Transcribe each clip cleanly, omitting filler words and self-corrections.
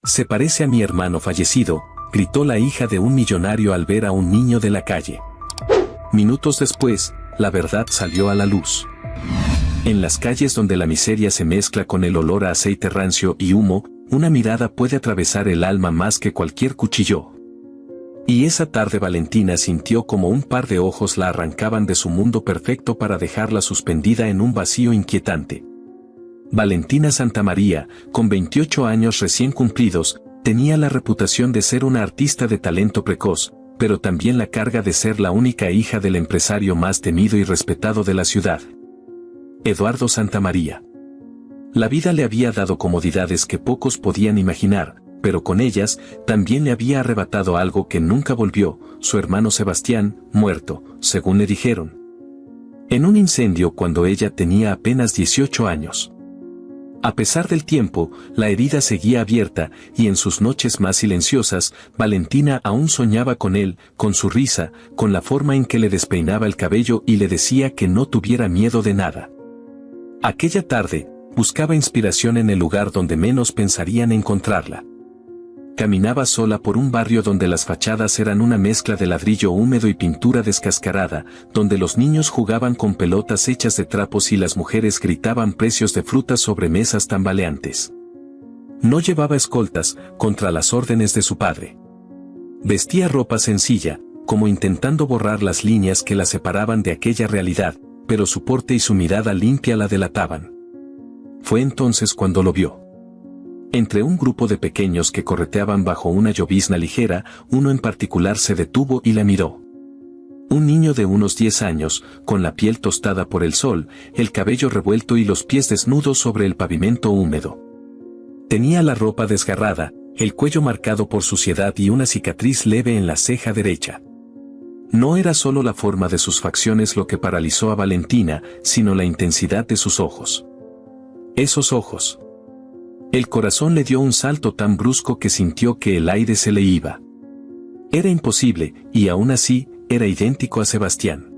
Se parece a mi hermano fallecido, gritó la hija de un millonario al ver a un niño de la calle. Minutos después, la verdad salió a la luz. En las calles donde la miseria se mezcla con el olor a aceite rancio y humo, una mirada puede atravesar el alma más que cualquier cuchillo. Y esa tarde Valentina sintió como un par de ojos la arrancaban de su mundo perfecto para dejarla suspendida en un vacío inquietante. Valentina Santamaría, con 28 años recién cumplidos, tenía la reputación de ser una artista de talento precoz, pero también la carga de ser la única hija del empresario más temido y respetado de la ciudad, Eduardo Santamaría. La vida le había dado comodidades que pocos podían imaginar, pero con ellas también le había arrebatado algo que nunca volvió, su hermano Sebastián, muerto, según le dijeron, en un incendio cuando ella tenía apenas 18 años. A pesar del tiempo, la herida seguía abierta, y en sus noches más silenciosas, Valentina aún soñaba con él, con su risa, con la forma en que le despeinaba el cabello y le decía que no tuviera miedo de nada. Aquella tarde, buscaba inspiración en el lugar donde menos pensarían encontrarla. Caminaba sola por un barrio donde las fachadas eran una mezcla de ladrillo húmedo y pintura descascarada, donde los niños jugaban con pelotas hechas de trapos y las mujeres gritaban precios de frutas sobre mesas tambaleantes. No llevaba escoltas, contra las órdenes de su padre. Vestía ropa sencilla, como intentando borrar las líneas que la separaban de aquella realidad, pero su porte y su mirada limpia la delataban. Fue entonces cuando lo vio. Entre un grupo de pequeños que correteaban bajo una llovizna ligera, uno en particular se detuvo y la miró. Un niño de unos 10 años, con la piel tostada por el sol, el cabello revuelto y los pies desnudos sobre el pavimento húmedo. Tenía la ropa desgarrada, el cuello marcado por suciedad y una cicatriz leve en la ceja derecha. No era solo la forma de sus facciones lo que paralizó a Valentina, sino la intensidad de sus ojos. Esos ojos. El corazón le dio un salto tan brusco que sintió que el aire se le iba. Era imposible, y aún así, era idéntico a Sebastián.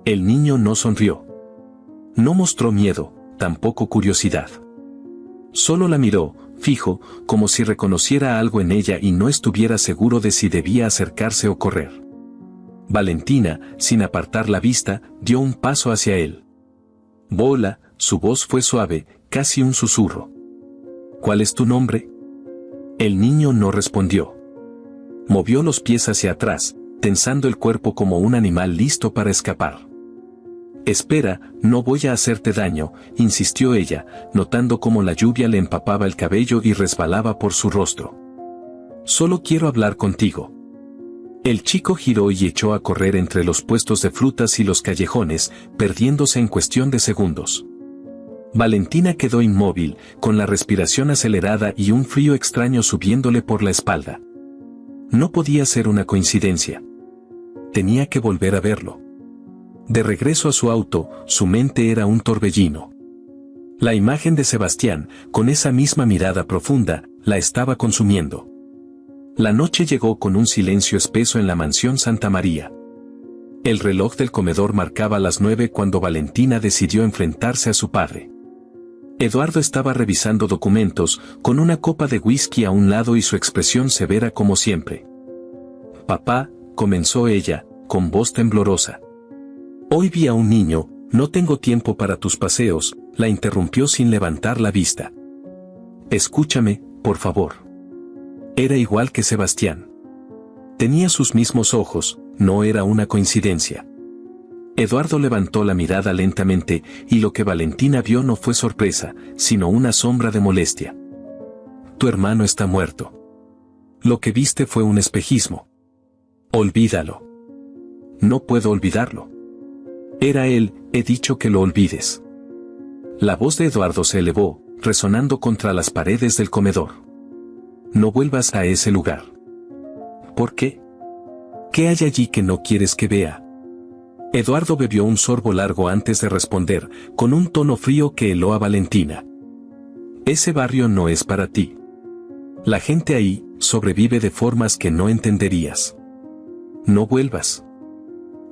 El niño no sonrió. No mostró miedo, tampoco curiosidad. Solo la miró, fijo, como si reconociera algo en ella y no estuviera seguro de si debía acercarse o correr. Valentina, sin apartar la vista, dio un paso hacia él. Hola, su voz fue suave, casi un susurro. ¿Cuál es tu nombre? El niño no respondió. Movió los pies hacia atrás, tensando el cuerpo como un animal listo para escapar. Espera, no voy a hacerte daño, insistió ella, notando cómo la lluvia le empapaba el cabello y resbalaba por su rostro. Solo quiero hablar contigo. El chico giró y echó a correr entre los puestos de frutas y los callejones, perdiéndose en cuestión de segundos. Valentina quedó inmóvil, con la respiración acelerada y un frío extraño subiéndole por la espalda. No podía ser una coincidencia. Tenía que volver a verlo. De regreso a su auto, su mente era un torbellino. La imagen de Sebastián, con esa misma mirada profunda, la estaba consumiendo. La noche llegó con un silencio espeso en la mansión Santamaría. El reloj del comedor marcaba las 9 cuando Valentina decidió enfrentarse a su padre. Eduardo estaba revisando documentos, con una copa de whisky a un lado y su expresión severa como siempre. Papá, comenzó ella, con voz temblorosa. Hoy vi a un niño, no tengo tiempo para tus paseos, la interrumpió sin levantar la vista. Escúchame, por favor. Era igual que Sebastián. Tenía sus mismos ojos, no era una coincidencia. Eduardo levantó la mirada lentamente, y lo que Valentina vio no fue sorpresa, sino una sombra de molestia. Tu hermano está muerto. Lo que viste fue un espejismo. Olvídalo. No puedo olvidarlo. Era él, he dicho que lo olvides. La voz de Eduardo se elevó, resonando contra las paredes del comedor. No vuelvas a ese lugar. ¿Por qué? ¿Qué hay allí que no quieres que vea? Eduardo bebió un sorbo largo antes de responder, con un tono frío que heló a Valentina. Ese barrio no es para ti. La gente ahí sobrevive de formas que no entenderías. No vuelvas.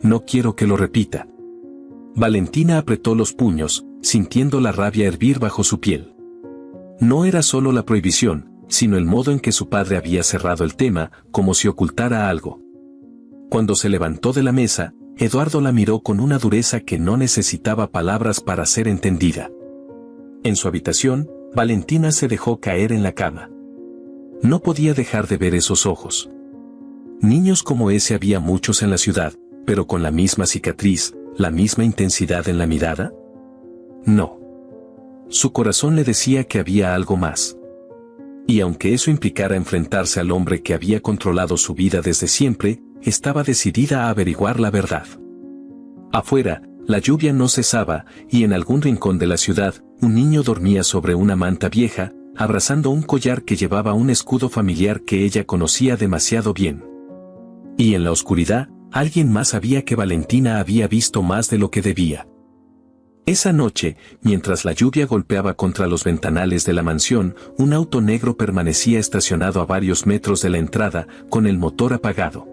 No quiero que lo repita. Valentina apretó los puños, sintiendo la rabia hervir bajo su piel. No era solo la prohibición, sino el modo en que su padre había cerrado el tema, como si ocultara algo. Cuando se levantó de la mesa, Eduardo la miró con una dureza que no necesitaba palabras para ser entendida. En su habitación, Valentina se dejó caer en la cama. No podía dejar de ver esos ojos. Niños como ese había muchos en la ciudad, pero con la misma cicatriz, la misma intensidad en la mirada. No. Su corazón le decía que había algo más. Y aunque eso implicara enfrentarse al hombre que había controlado su vida desde siempre, estaba decidida a averiguar la verdad. Afuera, la lluvia no cesaba, y en algún rincón de la ciudad, un niño dormía sobre una manta vieja, abrazando un collar que llevaba un escudo familiar que ella conocía demasiado bien. Y en la oscuridad, alguien más sabía que Valentina había visto más de lo que debía. Esa noche, mientras la lluvia golpeaba contra los ventanales de la mansión, un auto negro permanecía estacionado a varios metros de la entrada, con el motor apagado.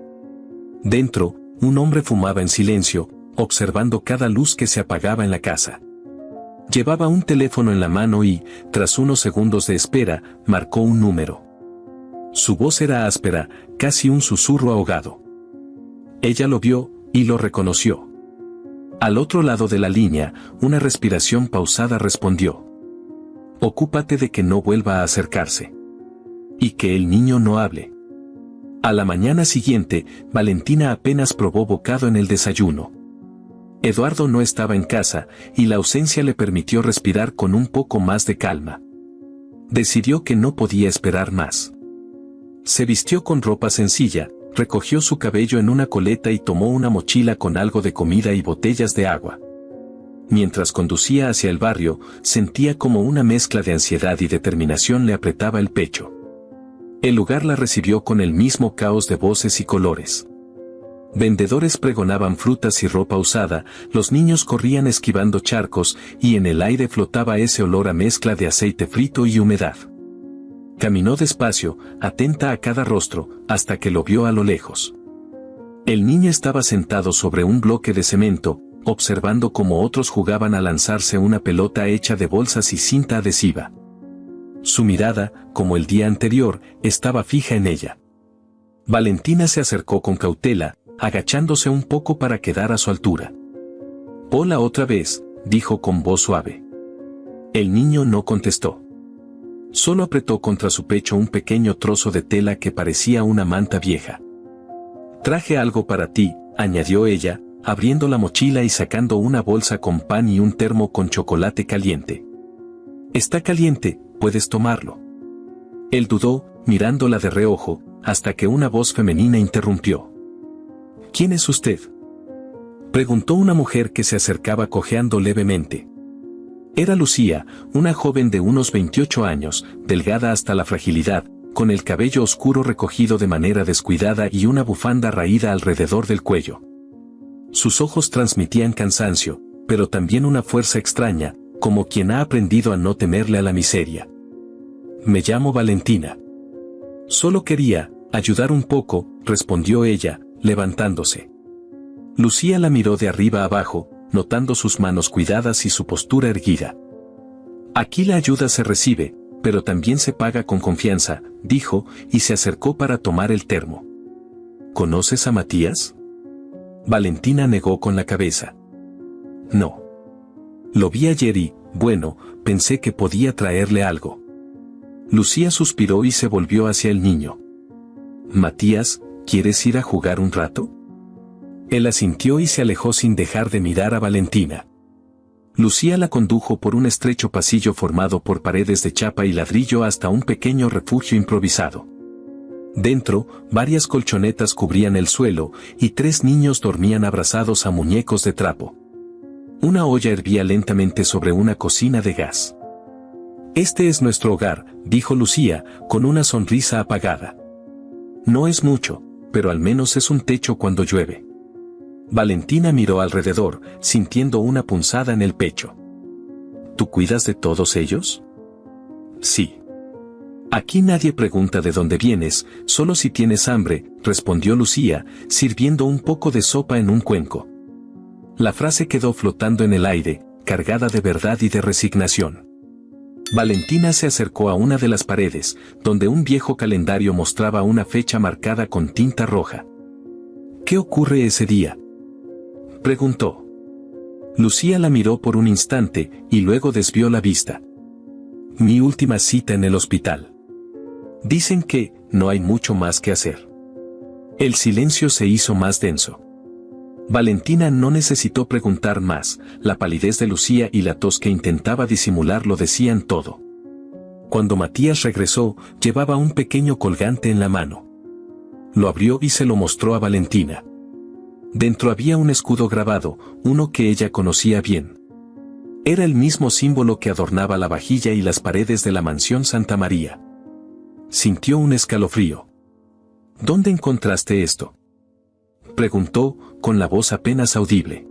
Dentro, un hombre fumaba en silencio, observando cada luz que se apagaba en la casa. Llevaba un teléfono en la mano y, tras unos segundos de espera, marcó un número. Su voz era áspera, casi un susurro ahogado. Ella lo vio, y lo reconoció. Al otro lado de la línea, una respiración pausada respondió: «Ocúpate de que no vuelva a acercarse. Y que el niño no hable». A la mañana siguiente, Valentina apenas probó bocado en el desayuno. Eduardo no estaba en casa, y la ausencia le permitió respirar con un poco más de calma. Decidió que no podía esperar más. Se vistió con ropa sencilla, recogió su cabello en una coleta y tomó una mochila con algo de comida y botellas de agua. Mientras conducía hacia el barrio, sentía como una mezcla de ansiedad y determinación le apretaba el pecho. El lugar la recibió con el mismo caos de voces y colores. Vendedores pregonaban frutas y ropa usada, los niños corrían esquivando charcos, y en el aire flotaba ese olor a mezcla de aceite frito y humedad. Caminó despacio, atenta a cada rostro, hasta que lo vio a lo lejos. El niño estaba sentado sobre un bloque de cemento, observando cómo otros jugaban a lanzarse una pelota hecha de bolsas y cinta adhesiva. Su mirada, como el día anterior, estaba fija en ella. Valentina se acercó con cautela, agachándose un poco para quedar a su altura. «Hola otra vez», dijo con voz suave. El niño no contestó. Solo apretó contra su pecho un pequeño trozo de tela que parecía una manta vieja. «Traje algo para ti», añadió ella, abriendo la mochila y sacando una bolsa con pan y un termo con chocolate caliente. «Está caliente, puedes tomarlo». Él dudó, mirándola de reojo, hasta que una voz femenina interrumpió. «¿Quién es usted?», preguntó una mujer que se acercaba cojeando levemente. Era Lucía, una joven de unos 28 años, delgada hasta la fragilidad, con el cabello oscuro recogido de manera descuidada y una bufanda raída alrededor del cuello. Sus ojos transmitían cansancio, pero también una fuerza extraña, como quien ha aprendido a no temerle a la miseria. «Me llamo Valentina. Solo quería ayudar un poco», respondió ella, levantándose. Lucía la miró de arriba abajo, notando sus manos cuidadas y su postura erguida. «Aquí la ayuda se recibe, pero también se paga con confianza», dijo, y se acercó para tomar el termo. «¿Conoces a Matías?». Valentina negó con la cabeza. «No. Lo vi ayer y, bueno, pensé que podía traerle algo». Lucía suspiró y se volvió hacia el niño. «Matías, ¿quieres ir a jugar un rato?». Él asintió y se alejó sin dejar de mirar a Valentina. Lucía la condujo por un estrecho pasillo formado por paredes de chapa y ladrillo hasta un pequeño refugio improvisado. Dentro, varias colchonetas cubrían el suelo, y 3 niños dormían abrazados a muñecos de trapo. Una olla hervía lentamente sobre una cocina de gas. «Este es nuestro hogar», dijo Lucía, con una sonrisa apagada. «No es mucho, pero al menos es un techo cuando llueve». Valentina miró alrededor, sintiendo una punzada en el pecho. «¿Tú cuidas de todos ellos?». «Sí». «Aquí nadie pregunta de dónde vienes, solo si tienes hambre», respondió Lucía, sirviendo un poco de sopa en un cuenco. La frase quedó flotando en el aire, cargada de verdad y de resignación. Valentina se acercó a una de las paredes, donde un viejo calendario mostraba una fecha marcada con tinta roja. ¿Qué ocurre ese día?, preguntó. Lucía la miró por un instante y luego desvió la vista. Mi última cita en el hospital. Dicen que no hay mucho más que hacer. El silencio se hizo más denso. Valentina no necesitó preguntar más, la palidez de Lucía y la tos que intentaba disimular lo decían todo. Cuando Matías regresó, llevaba un pequeño colgante en la mano. Lo abrió y se lo mostró a Valentina. Dentro había un escudo grabado, uno que ella conocía bien. Era el mismo símbolo que adornaba la vajilla y las paredes de la mansión Santa María. Sintió un escalofrío. ¿Dónde encontraste esto?, preguntó, con la voz apenas audible.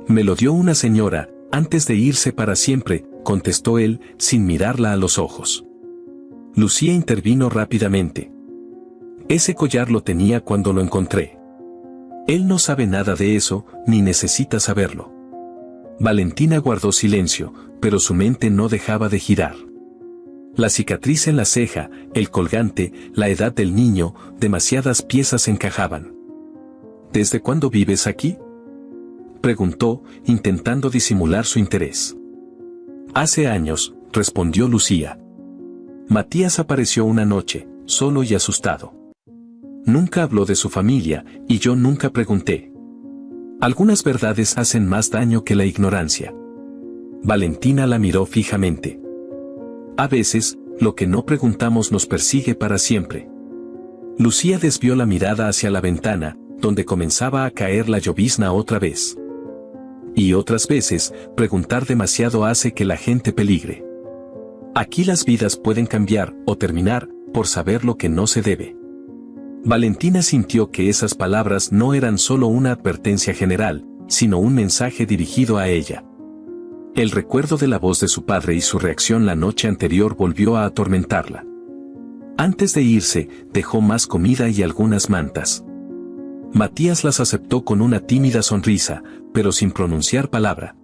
Me lo dio una señora, antes de irse para siempre, contestó él, sin mirarla a los ojos. Lucía intervino rápidamente. Ese collar lo tenía cuando lo encontré. Él no sabe nada de eso, ni necesita saberlo. Valentina guardó silencio, pero su mente no dejaba de girar. La cicatriz en la ceja, el colgante, la edad del niño, demasiadas piezas encajaban. ¿Desde cuándo vives aquí?, preguntó, intentando disimular su interés. Hace años, respondió Lucía. Matías apareció una noche, solo y asustado. Nunca habló de su familia, y yo nunca pregunté. Algunas verdades hacen más daño que la ignorancia. Valentina la miró fijamente. A veces, lo que no preguntamos nos persigue para siempre. Lucía desvió la mirada hacia la ventana, donde comenzaba a caer la llovizna otra vez. Y otras veces, preguntar demasiado hace que la gente peligre. Aquí las vidas pueden cambiar o terminar, por saber lo que no se debe. Valentina sintió que esas palabras no eran solo una advertencia general, sino un mensaje dirigido a ella. El recuerdo de la voz de su padre y su reacción la noche anterior volvió a atormentarla. Antes de irse, dejó más comida y algunas mantas. Matías las aceptó con una tímida sonrisa, pero sin pronunciar palabra.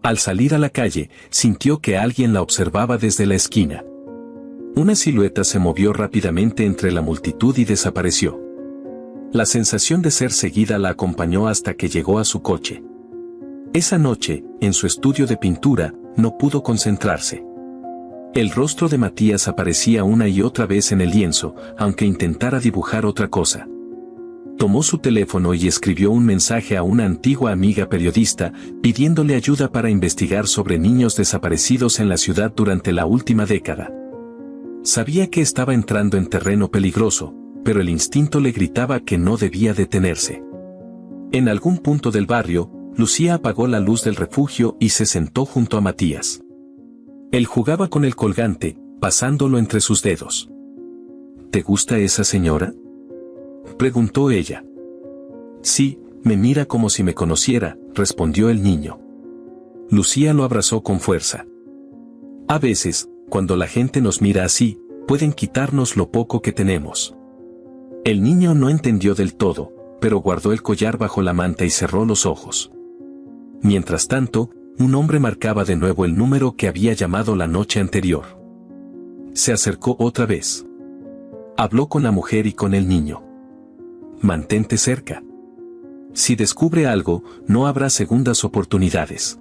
Al salir a la calle, sintió que alguien la observaba desde la esquina. Una silueta se movió rápidamente entre la multitud y desapareció. La sensación de ser seguida la acompañó hasta que llegó a su coche. Esa noche, en su estudio de pintura, no pudo concentrarse. El rostro de Matías aparecía una y otra vez en el lienzo, aunque intentara dibujar otra cosa. Tomó su teléfono y escribió un mensaje a una antigua amiga periodista, pidiéndole ayuda para investigar sobre niños desaparecidos en la ciudad durante la última década. Sabía que estaba entrando en terreno peligroso, pero el instinto le gritaba que no debía detenerse. En algún punto del barrio, Lucía apagó la luz del refugio y se sentó junto a Matías. Él jugaba con el colgante, pasándolo entre sus dedos. ¿Te gusta esa señora?, preguntó ella. Sí, me mira como si me conociera, respondió el niño. Lucía lo abrazó con fuerza. A veces, cuando la gente nos mira así, pueden quitarnos lo poco que tenemos. El niño no entendió del todo, pero guardó el collar bajo la manta y cerró los ojos. Mientras tanto, un hombre marcaba de nuevo el número que había llamado la noche anterior. Se acercó otra vez. Habló con la mujer y con el niño. Mantente cerca. Si descubre algo, no habrá segundas oportunidades.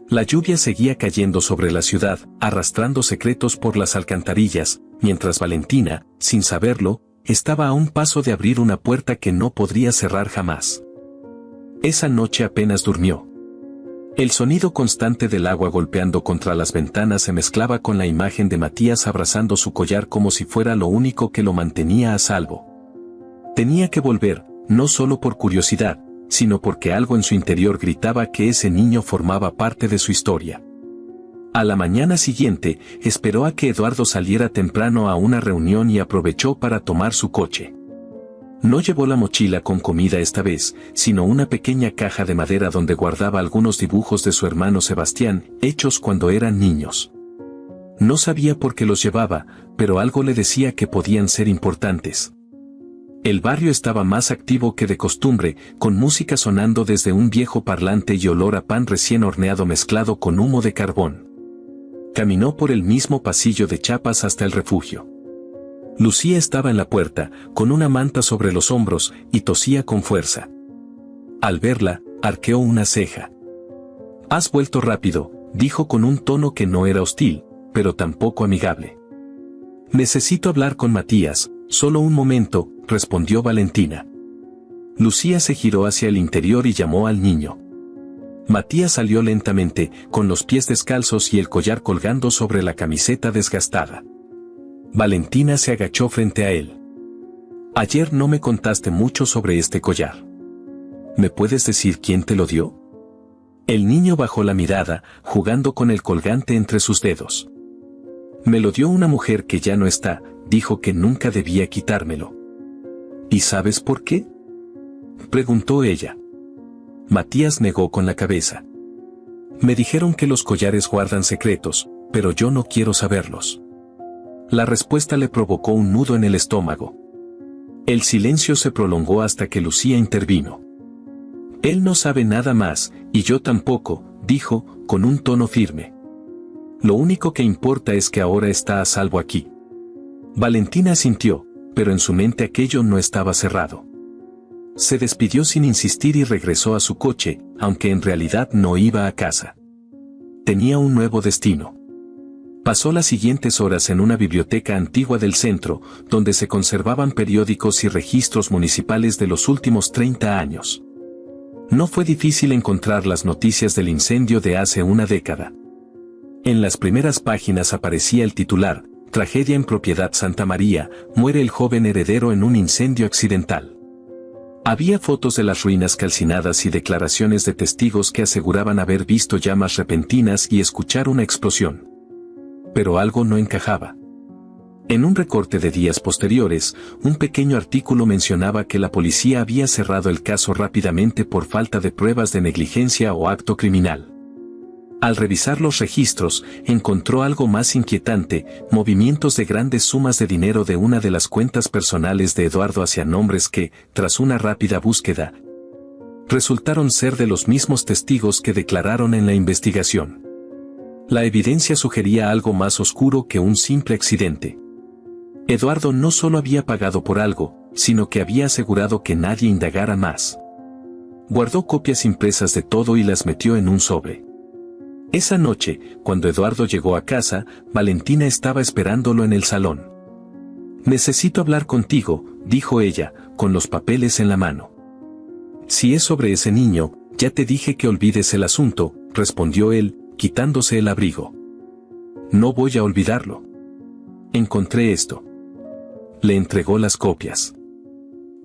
La lluvia seguía cayendo sobre la ciudad, arrastrando secretos por las alcantarillas, mientras Valentina, sin saberlo, estaba a un paso de abrir una puerta que no podría cerrar jamás. Esa noche apenas durmió. El sonido constante del agua golpeando contra las ventanas se mezclaba con la imagen de Matías abrazando su collar como si fuera lo único que lo mantenía a salvo. Tenía que volver, no solo por curiosidad, sino porque algo en su interior gritaba que ese niño formaba parte de su historia. A la mañana siguiente, esperó a que Eduardo saliera temprano a una reunión y aprovechó para tomar su coche. No llevó la mochila con comida esta vez, sino una pequeña caja de madera donde guardaba algunos dibujos de su hermano Sebastián, hechos cuando eran niños. No sabía por qué los llevaba, pero algo le decía que podían ser importantes. El barrio estaba más activo que de costumbre, con música sonando desde un viejo parlante y olor a pan recién horneado mezclado con humo de carbón. Caminó por el mismo pasillo de chapas hasta el refugio. Lucía estaba en la puerta, con una manta sobre los hombros, y tosía con fuerza. Al verla, arqueó una ceja. «Has vuelto rápido», dijo con un tono que no era hostil, pero tampoco amigable. «Necesito hablar con Matías, solo un momento», respondió Valentina. Lucía se giró hacia el interior y llamó al niño. Matías salió lentamente, con los pies descalzos y el collar colgando sobre la camiseta desgastada. Valentina se agachó frente a él. «Ayer no me contaste mucho sobre este collar. ¿Me puedes decir quién te lo dio?» El niño bajó la mirada, jugando con el colgante entre sus dedos. «Me lo dio una mujer que ya no está», dijo que nunca debía quitármelo. «¿Y sabes por qué?», preguntó ella. Matías negó con la cabeza. «Me dijeron que los collares guardan secretos, pero yo no quiero saberlos». La respuesta le provocó un nudo en el estómago. El silencio se prolongó hasta que Lucía intervino. «Él no sabe nada más, y yo tampoco», dijo, con un tono firme. «Lo único que importa es que ahora está a salvo aquí». Valentina asintió, pero en su mente aquello no estaba cerrado. Se despidió sin insistir y regresó a su coche, aunque en realidad no iba a casa. Tenía un nuevo destino. Pasó las siguientes horas en una biblioteca antigua del centro, donde se conservaban periódicos y registros municipales de los últimos 30 años. No fue difícil encontrar las noticias del incendio de hace una década. En las primeras páginas aparecía el titular: «Tragedia en propiedad Santa María, muere el joven heredero en un incendio accidental». Había fotos de las ruinas calcinadas y declaraciones de testigos que aseguraban haber visto llamas repentinas y escuchar una explosión. Pero algo no encajaba. En un recorte de días posteriores, un pequeño artículo mencionaba que la policía había cerrado el caso rápidamente por falta de pruebas de negligencia o acto criminal. Al revisar los registros, encontró algo más inquietante: movimientos de grandes sumas de dinero de una de las cuentas personales de Eduardo hacia nombres que, tras una rápida búsqueda, resultaron ser de los mismos testigos que declararon en la investigación. La evidencia sugería algo más oscuro que un simple accidente. Eduardo no solo había pagado por algo, sino que había asegurado que nadie indagara más. Guardó copias impresas de todo y las metió en un sobre. Esa noche, cuando Eduardo llegó a casa, Valentina estaba esperándolo en el salón. «Necesito hablar contigo», dijo ella, con los papeles en la mano. «Si es sobre ese niño, ya te dije que olvides el asunto», respondió él, quitándose el abrigo. «No voy a olvidarlo. Encontré esto». Le entregó las copias.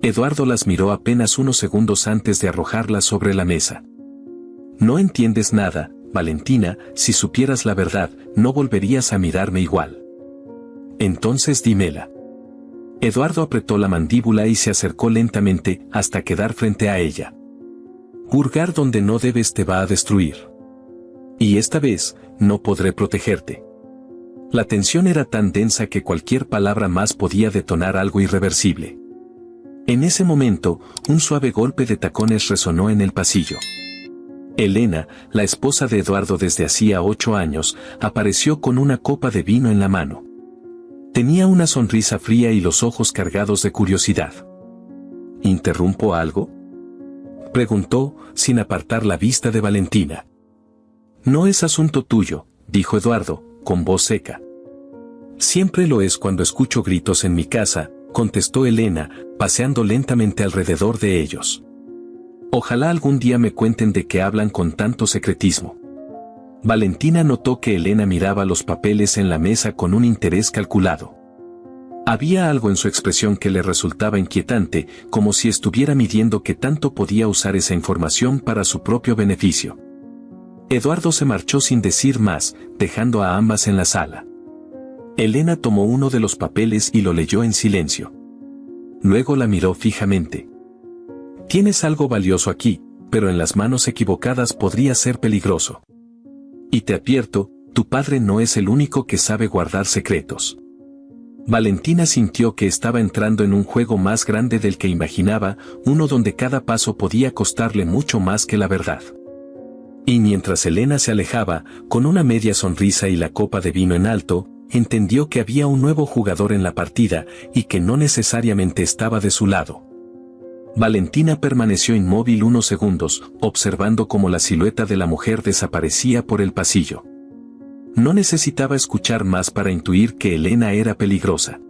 Eduardo las miró apenas unos segundos antes de arrojarlas sobre la mesa. «No entiendes nada, Valentina, si supieras la verdad, no volverías a mirarme igual. Entonces dímela». Eduardo apretó la mandíbula y se acercó lentamente hasta quedar frente a ella. «Hurgar donde no debes te va a destruir. Y esta vez, no podré protegerte». La tensión era tan densa que cualquier palabra más podía detonar algo irreversible. En ese momento, un suave golpe de tacones resonó en el pasillo. Elena, la esposa de Eduardo desde hacía 8 años, apareció con una copa de vino en la mano. Tenía una sonrisa fría y los ojos cargados de curiosidad. «¿Interrumpo algo?», preguntó, sin apartar la vista de Valentina. «No es asunto tuyo», dijo Eduardo, con voz seca. «Siempre lo es cuando escucho gritos en mi casa», contestó Elena, paseando lentamente alrededor de ellos. «Ojalá algún día me cuenten de qué hablan con tanto secretismo». Valentina notó que Elena miraba los papeles en la mesa con un interés calculado. Había algo en su expresión que le resultaba inquietante, como si estuviera midiendo qué tanto podía usar esa información para su propio beneficio. Eduardo se marchó sin decir más, dejando a ambas en la sala. Elena tomó uno de los papeles y lo leyó en silencio. Luego la miró fijamente. «Tienes algo valioso aquí, pero en las manos equivocadas podría ser peligroso. Y te advierto, tu padre no es el único que sabe guardar secretos». Valentina sintió que estaba entrando en un juego más grande del que imaginaba, uno donde cada paso podía costarle mucho más que la verdad. Y mientras Elena se alejaba, con una media sonrisa y la copa de vino en alto, entendió que había un nuevo jugador en la partida y que no necesariamente estaba de su lado. Valentina permaneció inmóvil unos segundos, observando cómo la silueta de la mujer desaparecía por el pasillo. No necesitaba escuchar más para intuir que Elena era peligrosa.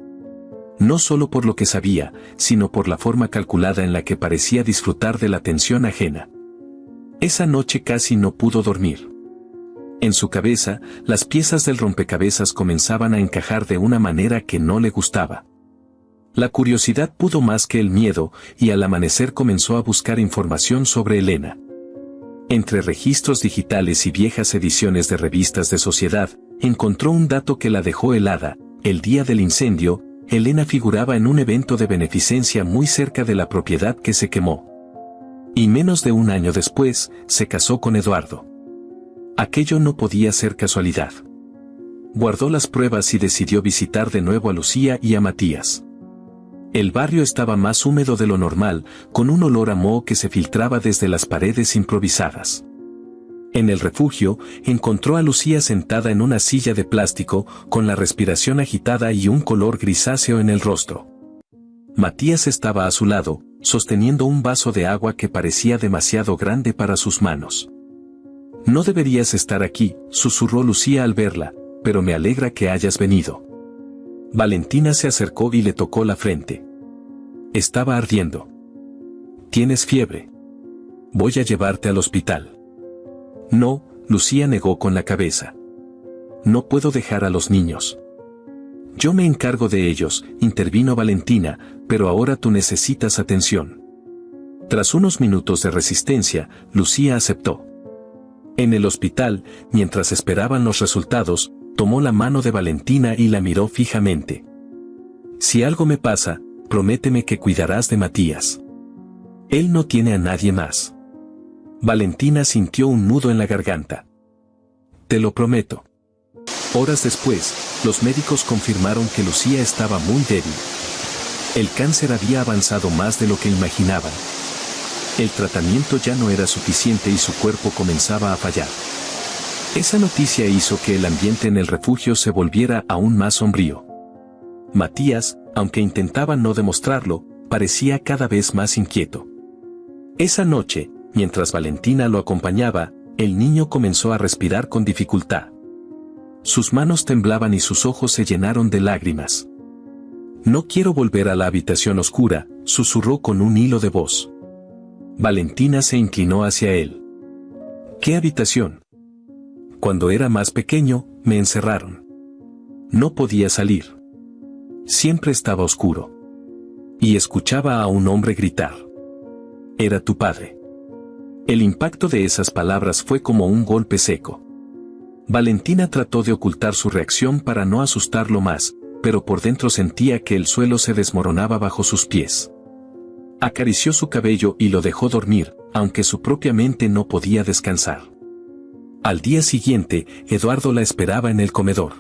No solo por lo que sabía, sino por la forma calculada en la que parecía disfrutar de la atención ajena. Esa noche casi no pudo dormir. En su cabeza, las piezas del rompecabezas comenzaban a encajar de una manera que no le gustaba. La curiosidad pudo más que el miedo, y al amanecer comenzó a buscar información sobre Elena. Entre registros digitales y viejas ediciones de revistas de sociedad, encontró un dato que la dejó helada. El día del incendio, Elena figuraba en un evento de beneficencia muy cerca de la propiedad que se quemó. Y menos de un año después, se casó con Eduardo. Aquello no podía ser casualidad. Guardó las pruebas y decidió visitar de nuevo a Lucía y a Matías. El barrio estaba más húmedo de lo normal, con un olor a moho que se filtraba desde las paredes improvisadas. En el refugio, encontró a Lucía sentada en una silla de plástico, con la respiración agitada y un color grisáceo en el rostro. Matías estaba a su lado, sosteniendo un vaso de agua que parecía demasiado grande para sus manos. «No deberías estar aquí», susurró Lucía al verla, «pero me alegra que hayas venido». Valentina se acercó y le tocó la frente. Estaba ardiendo. «¿Tienes fiebre? Voy a llevarte al hospital». «No», Lucía negó con la cabeza. «No puedo dejar a los niños». «Yo me encargo de ellos», intervino Valentina, «pero ahora tú necesitas atención». Tras unos minutos de resistencia, Lucía aceptó. En el hospital, mientras esperaban los resultados, tomó la mano de Valentina y la miró fijamente. «Si algo me pasa, prométeme que cuidarás de Matías. Él no tiene a nadie más». Valentina sintió un nudo en la garganta. «Te lo prometo». Horas después, los médicos confirmaron que Lucía estaba muy débil. El cáncer había avanzado más de lo que imaginaban. El tratamiento ya no era suficiente y su cuerpo comenzaba a fallar. Esa noticia hizo que el ambiente en el refugio se volviera aún más sombrío. Matías, aunque intentaba no demostrarlo, parecía cada vez más inquieto. Esa noche, mientras Valentina lo acompañaba, el niño comenzó a respirar con dificultad. Sus manos temblaban y sus ojos se llenaron de lágrimas. «No quiero volver a la habitación oscura», susurró con un hilo de voz. Valentina se inclinó hacia él. «¿Qué habitación? Cuando era más pequeño, me encerraron. No podía salir. Siempre estaba oscuro. Y escuchaba a un hombre gritar. Era tu padre». El impacto de esas palabras fue como un golpe seco. Valentina trató de ocultar su reacción para no asustarlo más, pero por dentro sentía que el suelo se desmoronaba bajo sus pies. Acarició su cabello y lo dejó dormir, aunque su propia mente no podía descansar. Al día siguiente, Eduardo la esperaba en el comedor.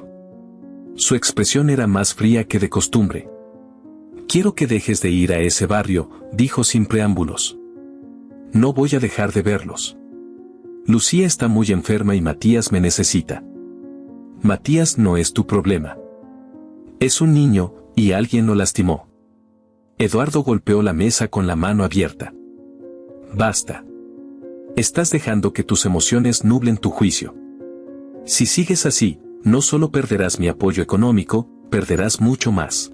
Su expresión era más fría que de costumbre. «Quiero que dejes de ir a ese barrio», dijo sin preámbulos. «No voy a dejar de verlos. Lucía está muy enferma y Matías me necesita». «Matías no es tu problema. Es un niño, y alguien lo lastimó». Eduardo golpeó la mesa con la mano abierta. «Basta. Estás dejando que tus emociones nublen tu juicio. Si sigues así, no solo perderás mi apoyo económico, perderás mucho más».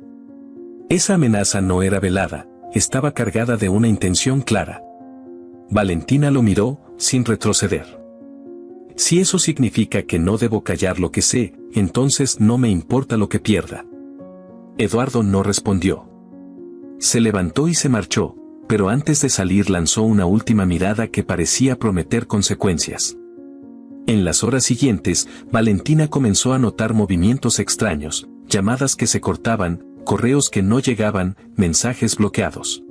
Esa amenaza no era velada, estaba cargada de una intención clara. Valentina lo miró, sin retroceder. «Si eso significa que no debo callar lo que sé, entonces no me importa lo que pierda». Eduardo no respondió. Se levantó y se marchó, pero antes de salir lanzó una última mirada que parecía prometer consecuencias. En las horas siguientes, Valentina comenzó a notar movimientos extraños, llamadas que se cortaban, correos que no llegaban, mensajes bloqueados.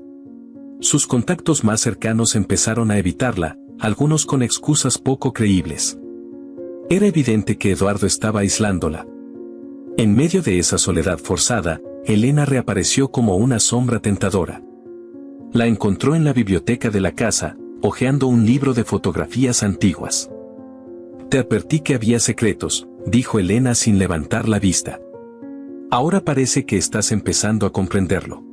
Sus contactos más cercanos empezaron a evitarla, algunos con excusas poco creíbles. Era evidente que Eduardo estaba aislándola. En medio de esa soledad forzada, Elena reapareció como una sombra tentadora. La encontró en la biblioteca de la casa, hojeando un libro de fotografías antiguas. Te advertí que había secretos, dijo Elena sin levantar la vista. Ahora parece que estás empezando a comprenderlo.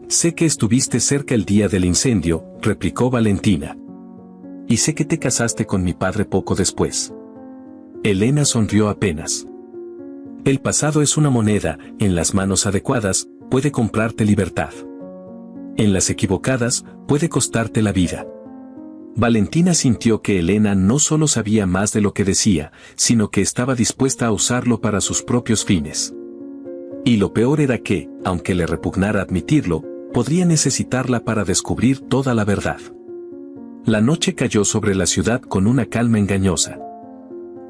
Sé que estuviste cerca el día del incendio, replicó Valentina. Y sé que te casaste con mi padre poco después. Elena sonrió apenas. El pasado es una moneda, en las manos adecuadas, puede comprarte libertad. En las equivocadas, puede costarte la vida. Valentina sintió que Elena no solo sabía más de lo que decía, sino que estaba dispuesta a usarlo para sus propios fines. Y lo peor era que, aunque le repugnara admitirlo, podría necesitarla para descubrir toda la verdad. La noche cayó sobre la ciudad con una calma engañosa.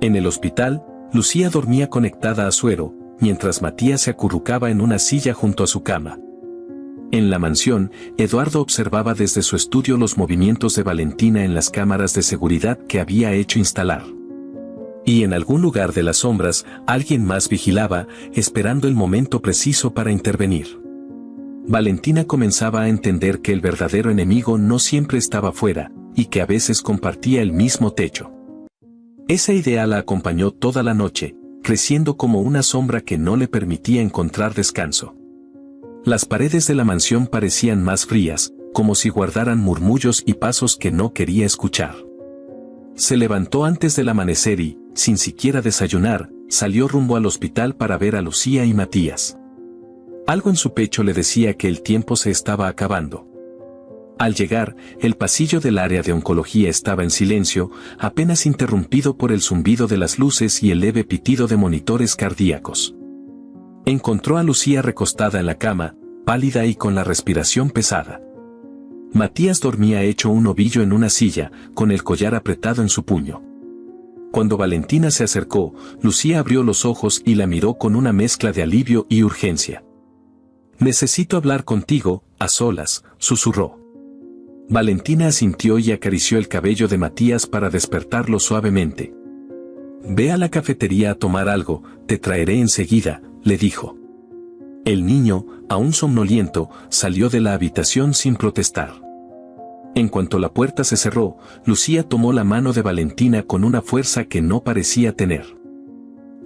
En el hospital, Lucía dormía conectada a suero, mientras Matías se acurrucaba en una silla junto a su cama. En la mansión, Eduardo observaba desde su estudio los movimientos de Valentina en las cámaras de seguridad que había hecho instalar. Y en algún lugar de las sombras, alguien más vigilaba, esperando el momento preciso para intervenir. Valentina comenzaba a entender que el verdadero enemigo no siempre estaba fuera, y que a veces compartía el mismo techo. Esa idea la acompañó toda la noche, creciendo como una sombra que no le permitía encontrar descanso. Las paredes de la mansión parecían más frías, como si guardaran murmullos y pasos que no quería escuchar. Se levantó antes del amanecer y, sin siquiera desayunar, salió rumbo al hospital para ver a Lucía y Matías. Algo en su pecho le decía que el tiempo se estaba acabando. Al llegar, el pasillo del área de oncología estaba en silencio, apenas interrumpido por el zumbido de las luces y el leve pitido de monitores cardíacos. Encontró a Lucía recostada en la cama, pálida y con la respiración pesada. Matías dormía hecho un ovillo en una silla, con el collar apretado en su puño. Cuando Valentina se acercó, Lucía abrió los ojos y la miró con una mezcla de alivio y urgencia. «Necesito hablar contigo, a solas», susurró. Valentina asintió y acarició el cabello de Matías para despertarlo suavemente. «Ve a la cafetería a tomar algo, te traeré enseguida», le dijo. El niño, aún somnoliento, salió de la habitación sin protestar. En cuanto la puerta se cerró, Lucía tomó la mano de Valentina con una fuerza que no parecía tener.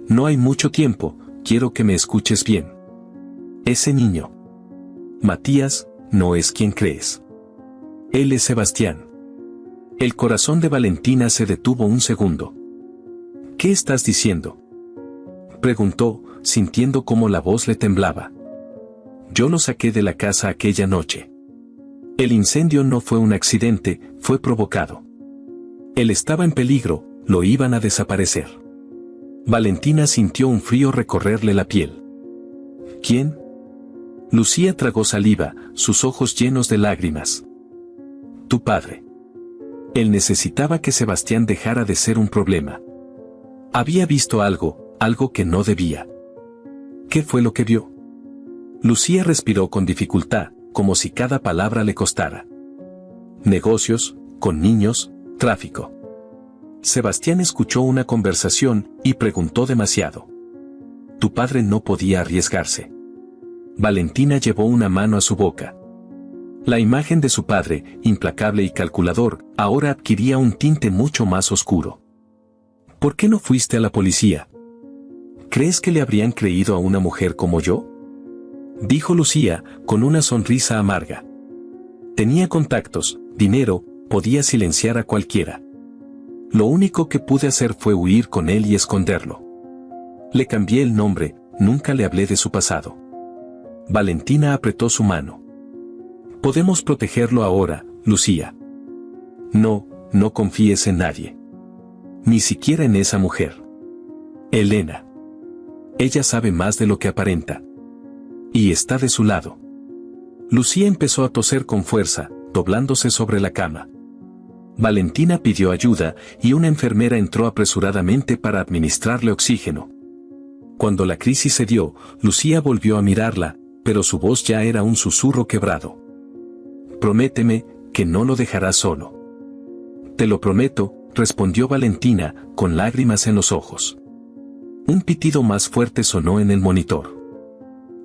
«No hay mucho tiempo, quiero que me escuches bien. Ese niño, Matías, no es quien crees. Él es Sebastián». El corazón de Valentina se detuvo un segundo. «¿Qué estás diciendo?», preguntó, sintiendo cómo la voz le temblaba. «Yo lo saqué de la casa aquella noche. El incendio no fue un accidente, fue provocado. Él estaba en peligro, lo iban a desaparecer». Valentina sintió un frío recorrerle la piel. «¿Quién?». Lucía tragó saliva, sus ojos llenos de lágrimas. «Tu padre. Él necesitaba que Sebastián dejara de ser un problema. Había visto algo que no debía». «¿Qué fue lo que vio?». Lucía respiró con dificultad, como si cada palabra le costara. «Negocios, con niños, tráfico». Sebastián escuchó una conversación y preguntó demasiado. «Tu padre no podía arriesgarse». Valentina llevó una mano a su boca. La imagen de su padre, implacable y calculador, ahora adquiría un tinte mucho más oscuro. «¿Por qué no fuiste a la policía? ¿Crees que le habrían creído a una mujer como yo?», dijo Lucía, con una sonrisa amarga. «Tenía contactos, dinero, podía silenciar a cualquiera. Lo único que pude hacer fue huir con él y esconderlo. Le cambié el nombre, nunca le hablé de su pasado». Valentina apretó su mano. «Podemos protegerlo ahora, Lucía. No confíes en nadie. Ni siquiera en esa mujer. Elena. Ella sabe más de lo que aparenta. Y está de su lado». Lucía empezó a toser con fuerza, doblándose sobre la cama. Valentina pidió ayuda y una enfermera entró apresuradamente para administrarle oxígeno. Cuando la crisis se dio, Lucía volvió a mirarla, pero su voz ya era un susurro quebrado. «Prométeme que no lo dejarás solo». «Te lo prometo», respondió Valentina, con lágrimas en los ojos. Un pitido más fuerte sonó en el monitor.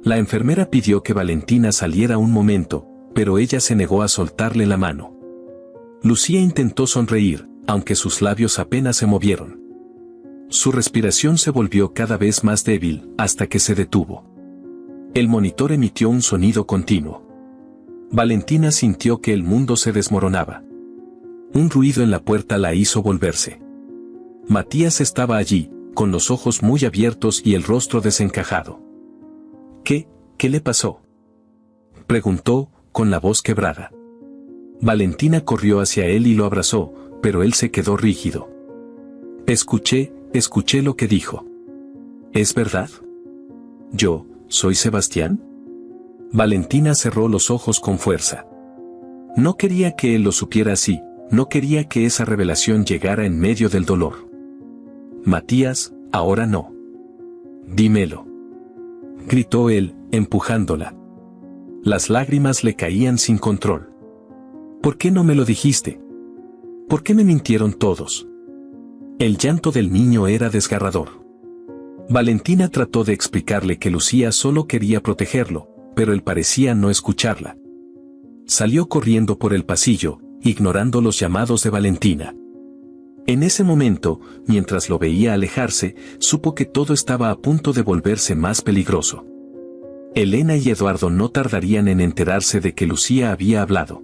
La enfermera pidió que Valentina saliera un momento, pero ella se negó a soltarle la mano. Lucía intentó sonreír, aunque sus labios apenas se movieron. Su respiración se volvió cada vez más débil hasta que se detuvo. El monitor emitió un sonido continuo. Valentina sintió que el mundo se desmoronaba. Un ruido en la puerta la hizo volverse. Matías estaba allí, con los ojos muy abiertos y el rostro desencajado. ¿Qué le pasó?, preguntó, con la voz quebrada. Valentina corrió hacia él y lo abrazó, pero él se quedó rígido. Escuché lo que dijo. ¿Es verdad? ¿Yo soy Sebastián? Valentina cerró los ojos con fuerza. No quería que él lo supiera así, no quería que esa revelación llegara en medio del dolor. Matías, ahora no. Dímelo, gritó él, empujándola. Las lágrimas le caían sin control. ¿Por qué no me lo dijiste? ¿Por qué me mintieron todos? El llanto del niño era desgarrador. Valentina trató de explicarle que Lucía solo quería protegerlo, pero él parecía no escucharla. Salió corriendo por el pasillo, ignorando los llamados de Valentina. En ese momento, mientras lo veía alejarse, supo que todo estaba a punto de volverse más peligroso. Elena y Eduardo no tardarían en enterarse de que Lucía había hablado.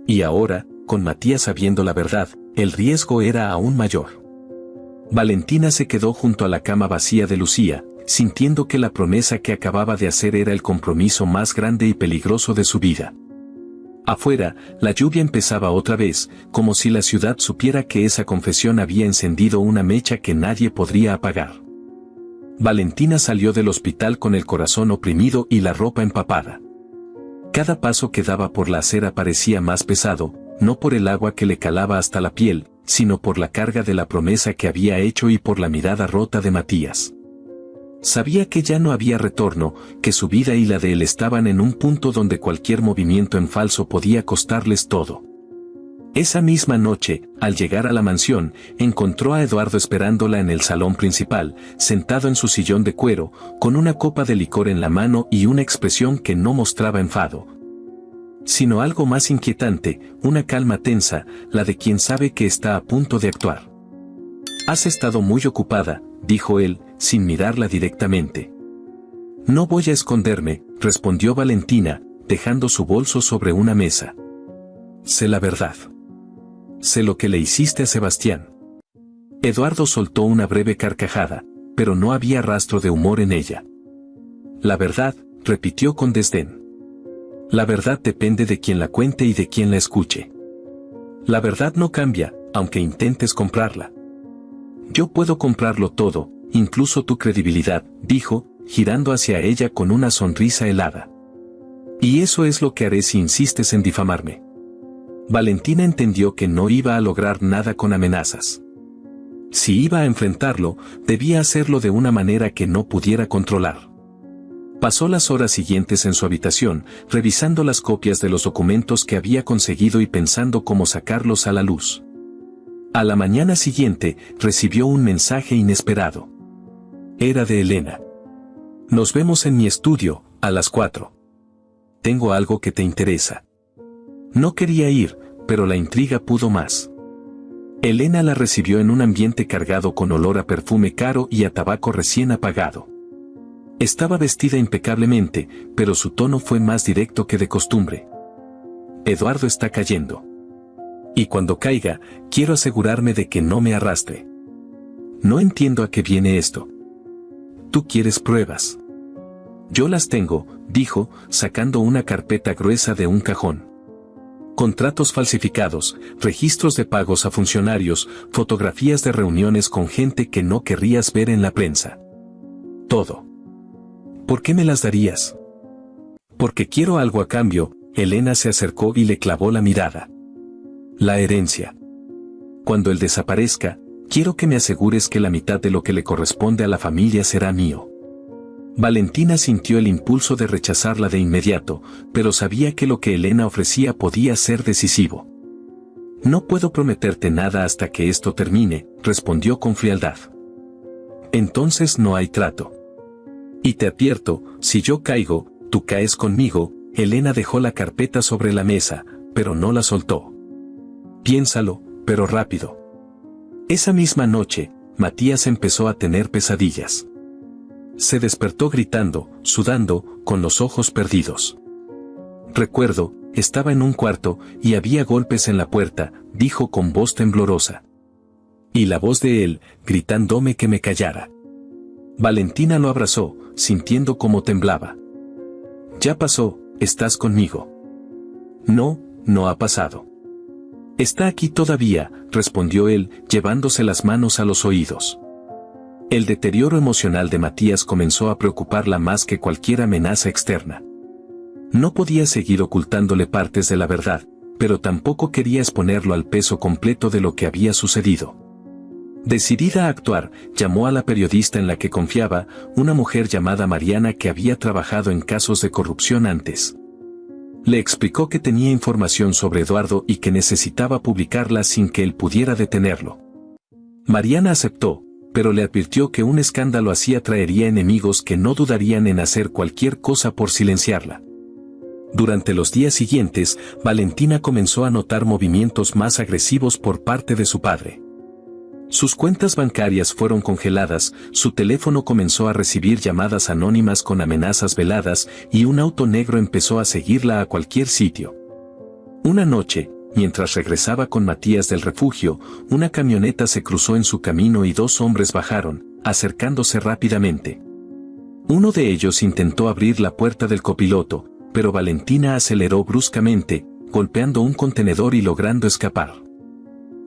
Y ahora, con Matías sabiendo la verdad, el riesgo era aún mayor. Valentina se quedó junto a la cama vacía de Lucía, sintiendo que la promesa que acababa de hacer era el compromiso más grande y peligroso de su vida. Afuera, la lluvia empezaba otra vez, como si la ciudad supiera que esa confesión había encendido una mecha que nadie podría apagar. Valentina salió del hospital con el corazón oprimido y la ropa empapada. Cada paso que daba por la acera parecía más pesado, no por el agua que le calaba hasta la piel, sino por la carga de la promesa que había hecho y por la mirada rota de Matías. Sabía que ya no había retorno, que su vida y la de él estaban en un punto donde cualquier movimiento en falso podía costarles todo. Esa misma noche, al llegar a la mansión, encontró a Eduardo esperándola en el salón principal, sentado en su sillón de cuero, con una copa de licor en la mano y una expresión que no mostraba enfado, sino algo más inquietante, una calma tensa, la de quien sabe que está a punto de actuar. «Has estado muy ocupada», dijo él, sin mirarla directamente. «No voy a esconderme», respondió Valentina, dejando su bolso sobre una mesa. «Sé la verdad. Sé lo que le hiciste a Sebastián». Eduardo soltó una breve carcajada, pero no había rastro de humor en ella. «La verdad», repitió con desdén. «La verdad depende de quien la cuente y de quien la escuche. La verdad no cambia, aunque intentes comprarla». «Yo puedo comprarlo todo, incluso tu credibilidad», dijo, girando hacia ella con una sonrisa helada. «Y eso es lo que haré si insistes en difamarme». Valentina entendió que no iba a lograr nada con amenazas. Si iba a enfrentarlo, debía hacerlo de una manera que no pudiera controlar. Pasó las horas siguientes en su habitación, revisando las copias de los documentos que había conseguido y pensando cómo sacarlos a la luz. A la mañana siguiente, recibió un mensaje inesperado. Era de Elena. «Nos vemos en mi estudio, a las 4. Tengo algo que te interesa». No quería ir, pero la intriga pudo más. Elena la recibió en un ambiente cargado con olor a perfume caro y a tabaco recién apagado. Estaba vestida impecablemente, pero su tono fue más directo que de costumbre. «Eduardo está cayendo. Y cuando caiga, quiero asegurarme de que no me arrastre. No entiendo a qué viene esto. Tú quieres pruebas». «Yo las tengo», dijo, sacando una carpeta gruesa de un cajón. Contratos falsificados, registros de pagos a funcionarios, fotografías de reuniones con gente que no querrías ver en la prensa. Todo. «¿Por qué me las darías?» «Porque quiero algo a cambio». Elena se acercó y le clavó la mirada. «La herencia. Cuando él desaparezca, quiero que me asegures que la mitad de lo que le corresponde a la familia será mío». Valentina sintió el impulso de rechazarla de inmediato, pero sabía que lo que Elena ofrecía podía ser decisivo. «No puedo prometerte nada hasta que esto termine», respondió con frialdad. «Entonces no hay trato. Y te advierto, si yo caigo, tú caes conmigo». Elena dejó la carpeta sobre la mesa, pero no la soltó. «Piénsalo, pero rápido». Esa misma noche, Matías empezó a tener pesadillas. Se despertó gritando, sudando, con los ojos perdidos. Recuerdo, estaba en un cuarto, y había golpes en la puerta, dijo con voz temblorosa. Y la voz de él, gritándome que me callara. Valentina lo abrazó, sintiendo cómo temblaba. Ya pasó, estás conmigo. No, no ha pasado. Está aquí todavía, respondió él, llevándose las manos a los oídos. El deterioro emocional de Matías comenzó a preocuparla más que cualquier amenaza externa. No podía seguir ocultándole partes de la verdad, pero tampoco quería exponerlo al peso completo de lo que había sucedido. Decidida a actuar, llamó a la periodista en la que confiaba, una mujer llamada Mariana que había trabajado en casos de corrupción antes. Le explicó que tenía información sobre Eduardo y que necesitaba publicarla sin que él pudiera detenerlo. Mariana aceptó, pero le advirtió que un escándalo así atraería enemigos que no dudarían en hacer cualquier cosa por silenciarla. Durante los días siguientes, Valentina comenzó a notar movimientos más agresivos por parte de su padre. Sus cuentas bancarias fueron congeladas, su teléfono comenzó a recibir llamadas anónimas con amenazas veladas y un auto negro empezó a seguirla a cualquier sitio. Una noche, mientras regresaba con Matías del refugio, una camioneta se cruzó en su camino y dos hombres bajaron, acercándose rápidamente. Uno de ellos intentó abrir la puerta del copiloto, pero Valentina aceleró bruscamente, golpeando un contenedor y logrando escapar.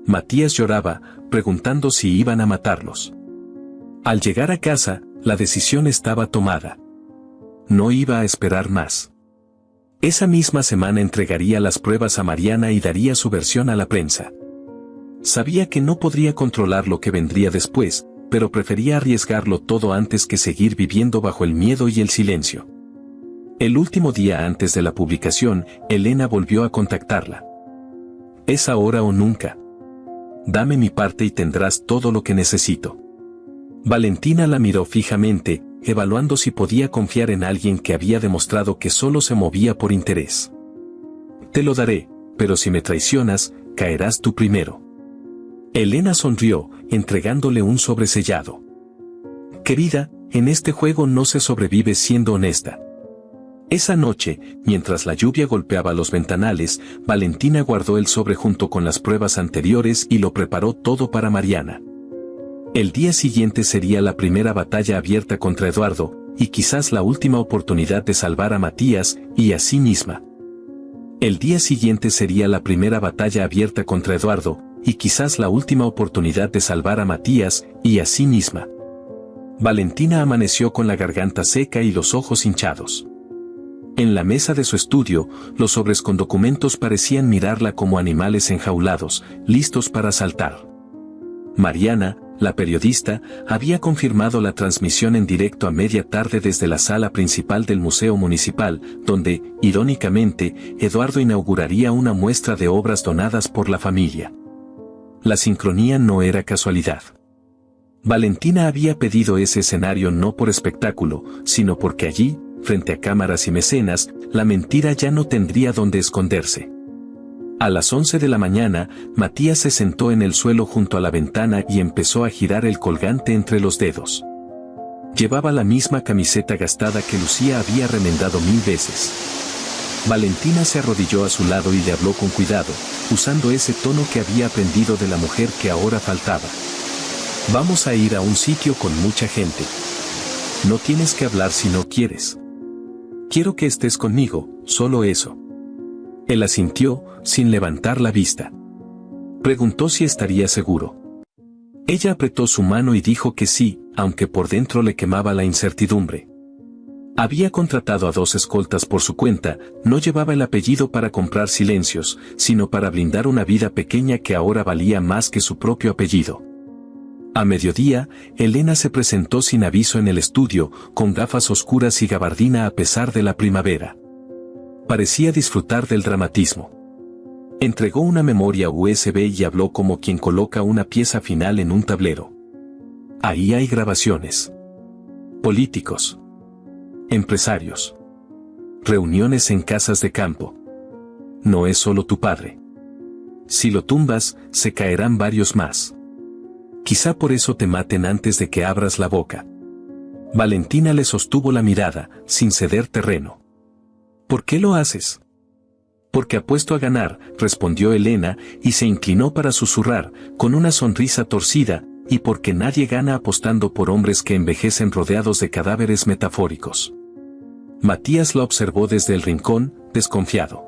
Matías lloraba, preguntando si iban a matarlos. Al llegar a casa, la decisión estaba tomada. No iba a esperar más. Esa misma semana entregaría las pruebas a Mariana y daría su versión a la prensa. Sabía que no podría controlar lo que vendría después, pero prefería arriesgarlo todo antes que seguir viviendo bajo el miedo y el silencio. El último día antes de la publicación, Elena volvió a contactarla. Es ahora o nunca. Dame mi parte y tendrás todo lo que necesito. Valentina la miró fijamente, evaluando si podía confiar en alguien que había demostrado que solo se movía por interés. Te lo daré, pero si me traicionas, caerás tú primero. Elena sonrió, entregándole un sobresellado. Querida, en este juego no se sobrevive siendo honesta. Esa noche, mientras la lluvia golpeaba los ventanales, Valentina guardó el sobre junto con las pruebas anteriores y lo preparó todo para Mariana. El día siguiente sería la primera batalla abierta contra Eduardo, y quizás la última oportunidad de salvar a Matías y a sí misma. El día siguiente sería la primera batalla abierta contra Eduardo, y quizás la última oportunidad de salvar a Matías y a sí misma. Valentina amaneció con la garganta seca y los ojos hinchados. En la mesa de su estudio, los sobres con documentos parecían mirarla como animales enjaulados, listos para saltar. Mariana, la periodista, había confirmado la transmisión en directo a media tarde desde la sala principal del Museo Municipal, donde, irónicamente, Eduardo inauguraría una muestra de obras donadas por la familia. La sincronía no era casualidad. Valentina había pedido ese escenario no por espectáculo, sino porque allí, frente a cámaras y mecenas, la mentira ya no tendría dónde esconderse. A las 11 de la mañana, Matías se sentó en el suelo junto a la ventana y empezó a girar el colgante entre los dedos. Llevaba la misma camiseta gastada que Lucía había remendado 1000 veces. Valentina se arrodilló a su lado y le habló con cuidado, usando ese tono que había aprendido de la mujer que ahora faltaba. Vamos a ir a un sitio con mucha gente. No tienes que hablar si no quieres. Quiero que estés conmigo, solo eso. Él asintió, sin levantar la vista. Preguntó si estaría seguro. Ella apretó su mano y dijo que sí, aunque por dentro le quemaba la incertidumbre. Había contratado a 2 escoltas por su cuenta, no llevaba el apellido para comprar silencios, sino para blindar una vida pequeña que ahora valía más que su propio apellido. A mediodía, Elena se presentó sin aviso en el estudio, con gafas oscuras y gabardina a pesar de la primavera. Parecía disfrutar del dramatismo. Entregó una memoria USB y habló como quien coloca una pieza final en un tablero. Ahí hay grabaciones. Políticos. Empresarios. Reuniones en casas de campo. No es solo tu padre. Si lo tumbas, se caerán varios más. Quizá por eso te maten antes de que abras la boca. Valentina le sostuvo la mirada, sin ceder terreno. ¿Por qué lo haces? Porque apuesto a ganar, respondió Elena, y se inclinó para susurrar, con una sonrisa torcida, y porque nadie gana apostando por hombres que envejecen rodeados de cadáveres metafóricos. Matías la observó desde el rincón, desconfiado.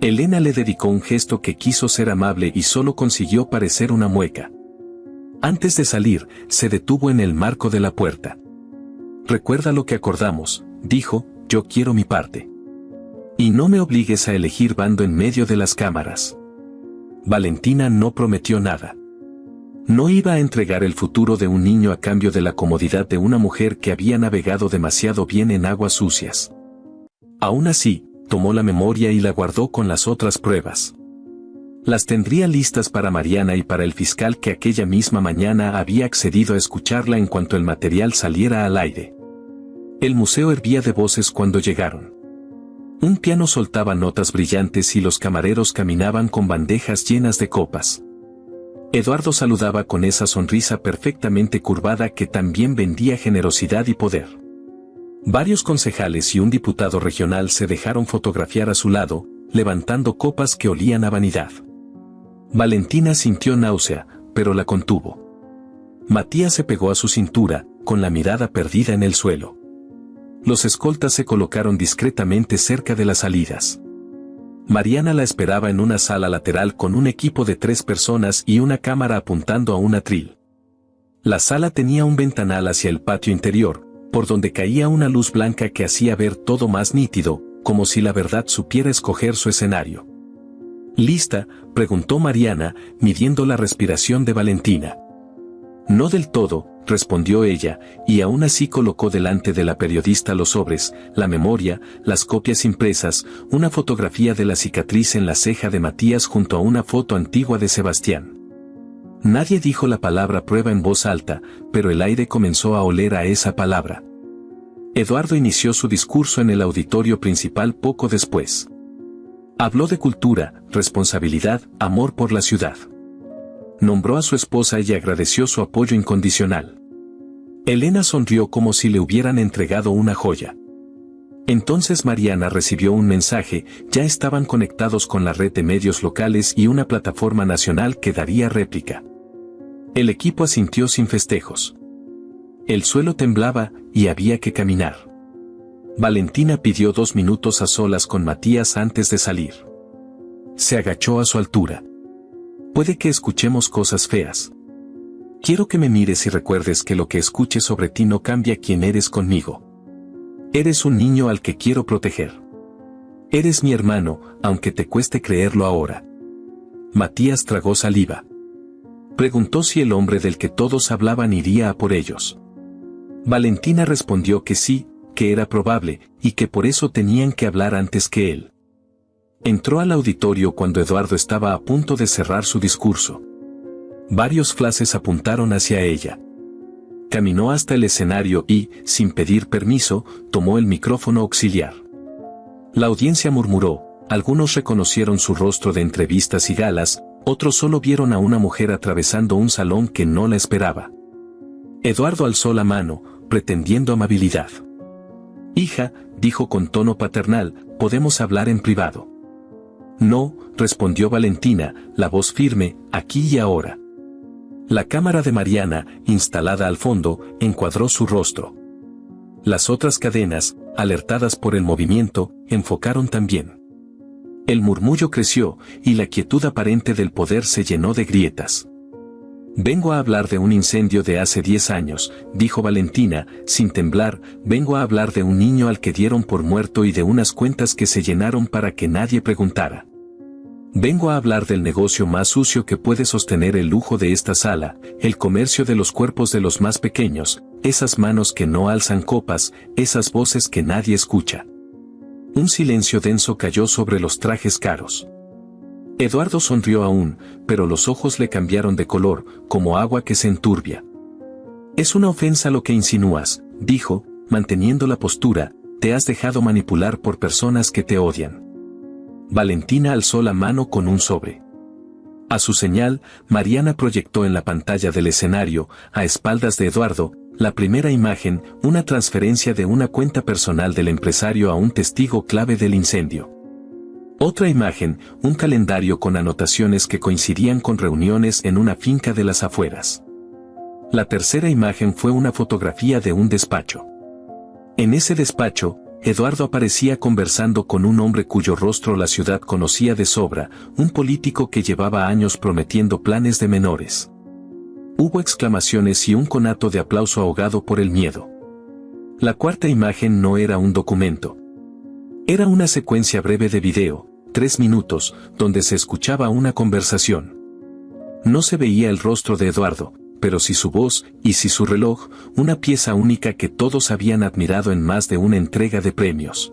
Elena le dedicó un gesto que quiso ser amable y solo consiguió parecer una mueca. Antes de salir, se detuvo en el marco de la puerta. Recuerda lo que acordamos, dijo, yo quiero mi parte. Y no me obligues a elegir bando en medio de las cámaras. Valentina no prometió nada. No iba a entregar el futuro de un niño a cambio de la comodidad de una mujer que había navegado demasiado bien en aguas sucias. Aún así, tomó la memoria y la guardó con las otras pruebas. Las tendría listas para Mariana y para el fiscal que aquella misma mañana había accedido a escucharla en cuanto el material saliera al aire. El museo hervía de voces cuando llegaron. Un piano soltaba notas brillantes y los camareros caminaban con bandejas llenas de copas. Eduardo saludaba con esa sonrisa perfectamente curvada que también vendía generosidad y poder. Varios concejales y un diputado regional se dejaron fotografiar a su lado, levantando copas que olían a vanidad. Valentina sintió náusea, pero la contuvo. Matías se pegó a su cintura, con la mirada perdida en el suelo. Los escoltas se colocaron discretamente cerca de las salidas. Mariana la esperaba en una sala lateral con un equipo de 3 personas y una cámara apuntando a un atril. La sala tenía un ventanal hacia el patio interior, por donde caía una luz blanca que hacía ver todo más nítido, como si la verdad supiera escoger su escenario. ¿Lista?, preguntó Mariana, midiendo la respiración de Valentina. No del todo, respondió ella, y aún así colocó delante de la periodista los sobres, la memoria, las copias impresas, una fotografía de la cicatriz en la ceja de Matías junto a una foto antigua de Sebastián. Nadie dijo la palabra prueba en voz alta, pero el aire comenzó a oler a esa palabra. Eduardo inició su discurso en el auditorio principal poco después. Habló de cultura, responsabilidad, amor por la ciudad. Nombró a su esposa y agradeció su apoyo incondicional. Elena sonrió como si le hubieran entregado una joya. Entonces Mariana recibió un mensaje, ya estaban conectados con la red de medios locales y una plataforma nacional que daría réplica. El equipo asintió sin festejos. El suelo temblaba y había que caminar. Valentina pidió 2 minutos a solas con Matías antes de salir. Se agachó a su altura. Puede que escuchemos cosas feas. Quiero que me mires y recuerdes que lo que escuche sobre ti no cambia quién eres conmigo. Eres un niño al que quiero proteger. Eres mi hermano, aunque te cueste creerlo ahora. Matías tragó saliva. Preguntó si el hombre del que todos hablaban iría a por ellos. Valentina respondió que sí, que era probable, y que por eso tenían que hablar antes que él. Entró al auditorio cuando Eduardo estaba a punto de cerrar su discurso. Varios flashes apuntaron hacia ella. Caminó hasta el escenario y, sin pedir permiso, tomó el micrófono auxiliar. La audiencia murmuró, algunos reconocieron su rostro de entrevistas y galas, otros solo vieron a una mujer atravesando un salón que no la esperaba. Eduardo alzó la mano, pretendiendo amabilidad. Hija, dijo con tono paternal, podemos hablar en privado. No, respondió Valentina, la voz firme, aquí y ahora. La cámara de Mariana, instalada al fondo, encuadró su rostro. Las otras cadenas, alertadas por el movimiento, enfocaron también. El murmullo creció, y la quietud aparente del poder se llenó de grietas. Vengo a hablar de un incendio de hace 10 años, dijo Valentina, sin temblar, vengo a hablar de un niño al que dieron por muerto y de unas cuentas que se llenaron para que nadie preguntara. Vengo a hablar del negocio más sucio que puede sostener el lujo de esta sala, el comercio de los cuerpos de los más pequeños, esas manos que no alzan copas, esas voces que nadie escucha. Un silencio denso cayó sobre los trajes caros. Eduardo sonrió aún, pero los ojos le cambiaron de color, como agua que se enturbia. Es una ofensa lo que insinúas, dijo, manteniendo la postura, te has dejado manipular por personas que te odian. Valentina alzó la mano con un sobre. A su señal, Mariana proyectó en la pantalla del escenario, a espaldas de Eduardo, la primera imagen, una transferencia de una cuenta personal del empresario a un testigo clave del incendio. Otra imagen, un calendario con anotaciones que coincidían con reuniones en una finca de las afueras. La tercera imagen fue una fotografía de un despacho. En ese despacho, Eduardo aparecía conversando con un hombre cuyo rostro la ciudad conocía de sobra, un político que llevaba años prometiendo planes de menores. Hubo exclamaciones y un conato de aplauso ahogado por el miedo. La cuarta imagen no era un documento. Era una secuencia breve de video, 3 minutos, donde se escuchaba una conversación. No se veía el rostro de Eduardo, pero sí su voz, y sí su reloj, una pieza única que todos habían admirado en más de una entrega de premios.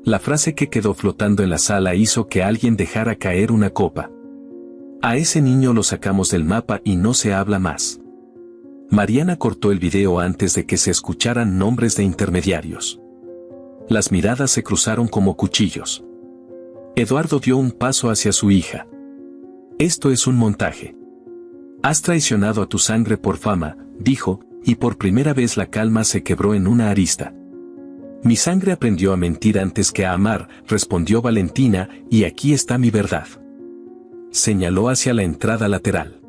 La frase que quedó flotando en la sala hizo que alguien dejara caer una copa. A ese niño lo sacamos del mapa y no se habla más. Mariana cortó el video antes de que se escucharan nombres de intermediarios. Las miradas se cruzaron como cuchillos. Eduardo dio un paso hacia su hija. Esto es un montaje. Has traicionado a tu sangre por fama, dijo, y por primera vez la calma se quebró en una arista. Mi sangre aprendió a mentir antes que a amar, respondió Valentina, y aquí está mi verdad. Señaló hacia la entrada lateral.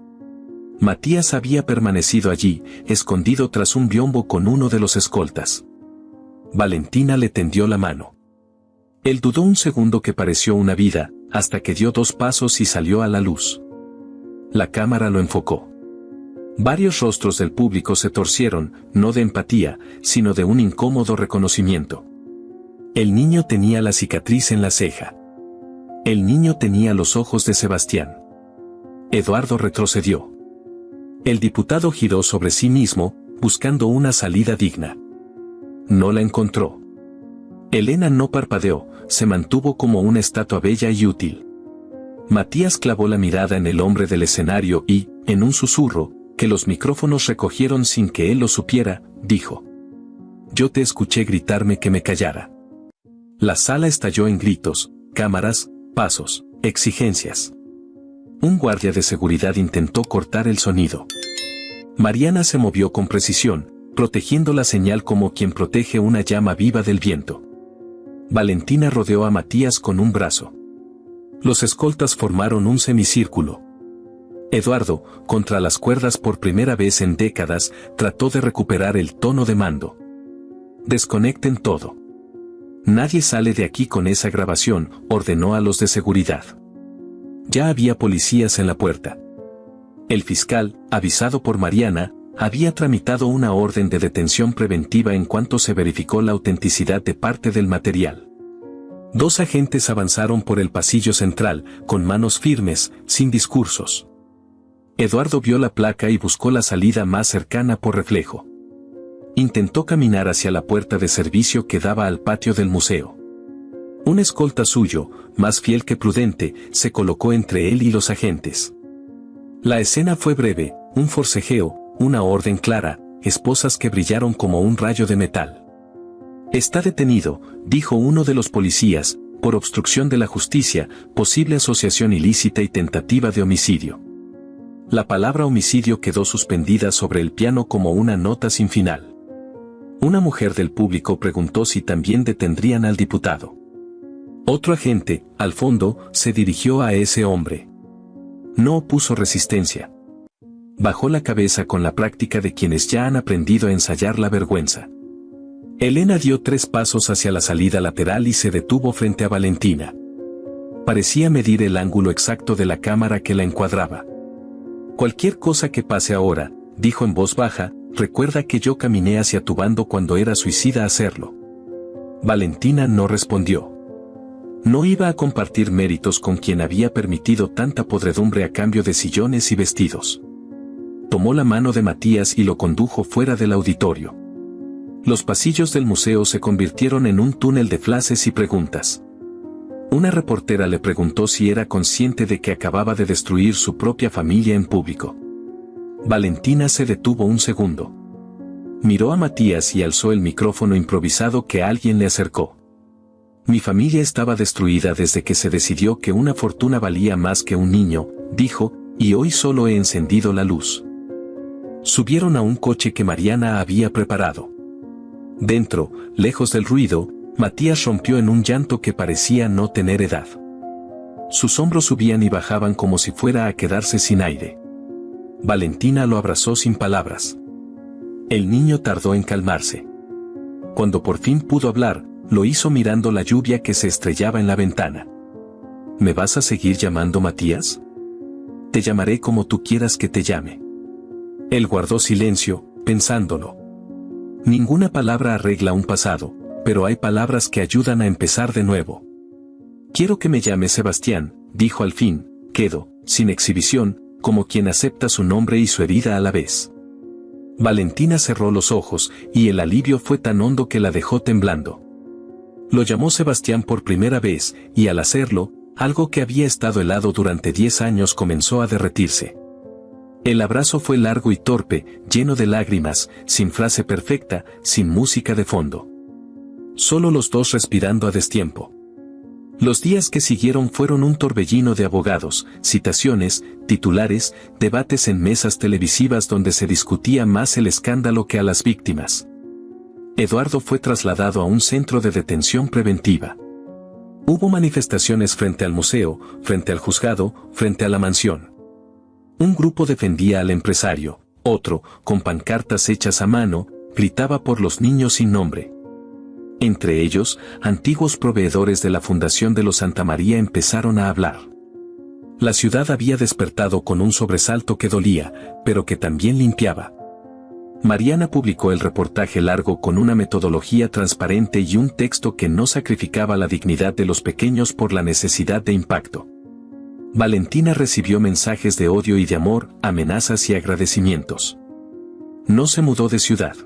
Matías había permanecido allí, escondido tras un biombo con uno de los escoltas. Valentina le tendió la mano. Él dudó un segundo que pareció una vida, hasta que dio 2 pasos y salió a la luz. La cámara lo enfocó. Varios rostros del público se torcieron, no de empatía, sino de un incómodo reconocimiento. El niño tenía la cicatriz en la ceja. El niño tenía los ojos de Sebastián. Eduardo retrocedió. El diputado giró sobre sí mismo, buscando una salida digna. No la encontró. Elena no parpadeó, se mantuvo como una estatua bella y útil. Matías clavó la mirada en el hombre del escenario y, en un susurro, que los micrófonos recogieron sin que él lo supiera, dijo: Yo te escuché gritarme que me callara. La sala estalló en gritos, cámaras, pasos, exigencias. Un guardia de seguridad intentó cortar el sonido. Mariana se movió con precisión, protegiendo la señal como quien protege una llama viva del viento. Valentina rodeó a Matías con un brazo. Los escoltas formaron un semicírculo. Eduardo, contra las cuerdas por primera vez en décadas, trató de recuperar el tono de mando. Desconecten todo. Nadie sale de aquí con esa grabación, ordenó a los de seguridad. Ya había policías en la puerta. El fiscal, avisado por Mariana, había tramitado una orden de detención preventiva en cuanto se verificó la autenticidad de parte del material. 2 agentes avanzaron por el pasillo central, con manos firmes, sin discursos. Eduardo vio la placa y buscó la salida más cercana por reflejo. Intentó caminar hacia la puerta de servicio que daba al patio del museo. Un escolta suyo, más fiel que prudente, se colocó entre él y los agentes. La escena fue breve, un forcejeo, una orden clara, esposas que brillaron como un rayo de metal. Está detenido, dijo uno de los policías, por obstrucción de la justicia, posible asociación ilícita y tentativa de homicidio. La palabra homicidio quedó suspendida sobre el piano como una nota sin final. Una mujer del público preguntó si también detendrían al diputado. Otro agente, al fondo, se dirigió a ese hombre. No opuso resistencia. Bajó la cabeza con la práctica de quienes ya han aprendido a ensayar la vergüenza. Elena dio 3 pasos hacia la salida lateral y se detuvo frente a Valentina. Parecía medir el ángulo exacto de la cámara que la encuadraba. Cualquier cosa que pase ahora, dijo en voz baja, recuerda que yo caminé hacia tu bando cuando era suicida hacerlo. Valentina no respondió. No iba a compartir méritos con quien había permitido tanta podredumbre a cambio de sillones y vestidos. Tomó la mano de Matías y lo condujo fuera del auditorio. Los pasillos del museo se convirtieron en un túnel de flashes y preguntas. Una reportera le preguntó si era consciente de que acababa de destruir su propia familia en público. Valentina se detuvo un segundo. Miró a Matías y alzó el micrófono improvisado que alguien le acercó. Mi familia estaba destruida desde que se decidió que una fortuna valía más que un niño, dijo, y hoy solo he encendido la luz. Subieron a un coche que Mariana había preparado. Dentro, lejos del ruido, Matías rompió en un llanto que parecía no tener edad. Sus hombros subían y bajaban como si fuera a quedarse sin aire. Valentina lo abrazó sin palabras. El niño tardó en calmarse. Cuando por fin pudo hablar, lo hizo mirando la lluvia que se estrellaba en la ventana. ¿Me vas a seguir llamando Matías? Te llamaré como tú quieras que te llame. Él guardó silencio, pensándolo. Ninguna palabra arregla un pasado, pero hay palabras que ayudan a empezar de nuevo. Quiero que me llames Sebastián, dijo al fin, quedo, sin exhibición, como quien acepta su nombre y su herida a la vez. Valentina cerró los ojos, y el alivio fue tan hondo que la dejó temblando. Lo llamó Sebastián por primera vez, y al hacerlo, algo que había estado helado durante 10 años comenzó a derretirse. El abrazo fue largo y torpe, lleno de lágrimas, sin frase perfecta, sin música de fondo. Solo los dos respirando a destiempo. Los días que siguieron fueron un torbellino de abogados, citaciones, titulares, debates en mesas televisivas donde se discutía más el escándalo que a las víctimas. Eduardo fue trasladado a un centro de detención preventiva. Hubo manifestaciones frente al museo, frente al juzgado, frente a la mansión. Un grupo defendía al empresario, otro, con pancartas hechas a mano, gritaba por los niños sin nombre. Entre ellos, antiguos proveedores de la Fundación de los Santa María empezaron a hablar. La ciudad había despertado con un sobresalto que dolía, pero que también limpiaba. Mariana publicó el reportaje largo con una metodología transparente y un texto que no sacrificaba la dignidad de los pequeños por la necesidad de impacto. Valentina recibió mensajes de odio y de amor, amenazas y agradecimientos. No se mudó de ciudad.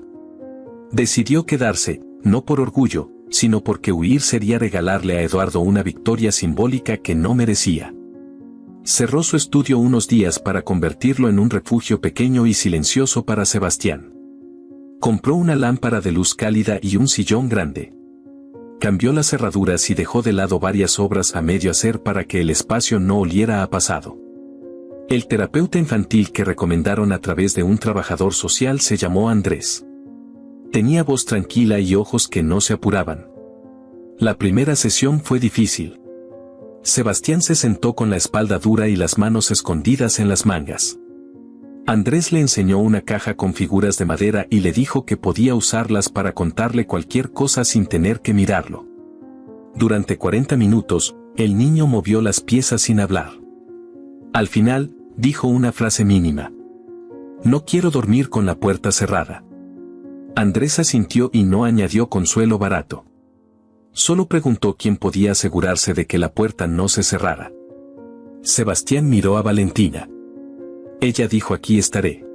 Decidió quedarse, no por orgullo, sino porque huir sería regalarle a Eduardo una victoria simbólica que no merecía. Cerró su estudio unos días para convertirlo en un refugio pequeño y silencioso para Sebastián. Compró una lámpara de luz cálida y un sillón grande. Cambió las cerraduras y dejó de lado varias obras a medio hacer para que el espacio no oliera a pasado. El terapeuta infantil que recomendaron a través de un trabajador social se llamó Andrés. Tenía voz tranquila y ojos que no se apuraban. La primera sesión fue difícil. Sebastián se sentó con la espalda dura y las manos escondidas en las mangas. Andrés le enseñó una caja con figuras de madera y le dijo que podía usarlas para contarle cualquier cosa sin tener que mirarlo. Durante 40 minutos, el niño movió las piezas sin hablar. Al final, dijo una frase mínima. No quiero dormir con la puerta cerrada. Andrés asintió y no añadió consuelo barato. Solo preguntó quién podía asegurarse de que la puerta no se cerrara. Sebastián miró a Valentina. Ella dijo aquí estaré.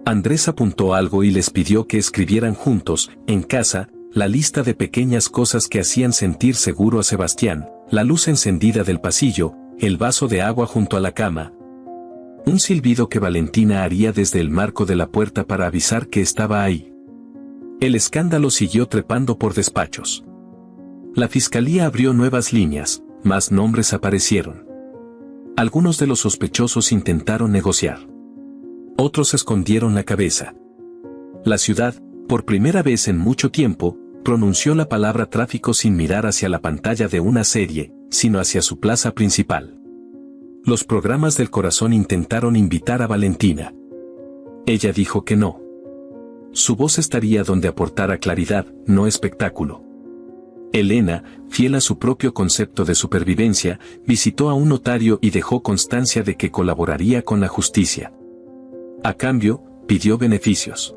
Andrés apuntó algo y les pidió que escribieran juntos, en casa, la lista de pequeñas cosas que hacían sentir seguro a Sebastián, la luz encendida del pasillo, el vaso de agua junto a la cama. Un silbido que Valentina haría desde el marco de la puerta para avisar que estaba ahí. El escándalo siguió trepando por despachos. La fiscalía abrió nuevas líneas, más nombres aparecieron. Algunos de los sospechosos intentaron negociar. Otros escondieron la cabeza. La ciudad, por primera vez en mucho tiempo, pronunció la palabra tráfico sin mirar hacia la pantalla de una serie, sino hacia su plaza principal. Los programas del corazón intentaron invitar a Valentina. Ella dijo que no. Su voz estaría donde aportara claridad, no espectáculo. Elena, fiel a su propio concepto de supervivencia, visitó a un notario y dejó constancia de que colaboraría con la justicia. A cambio, pidió beneficios.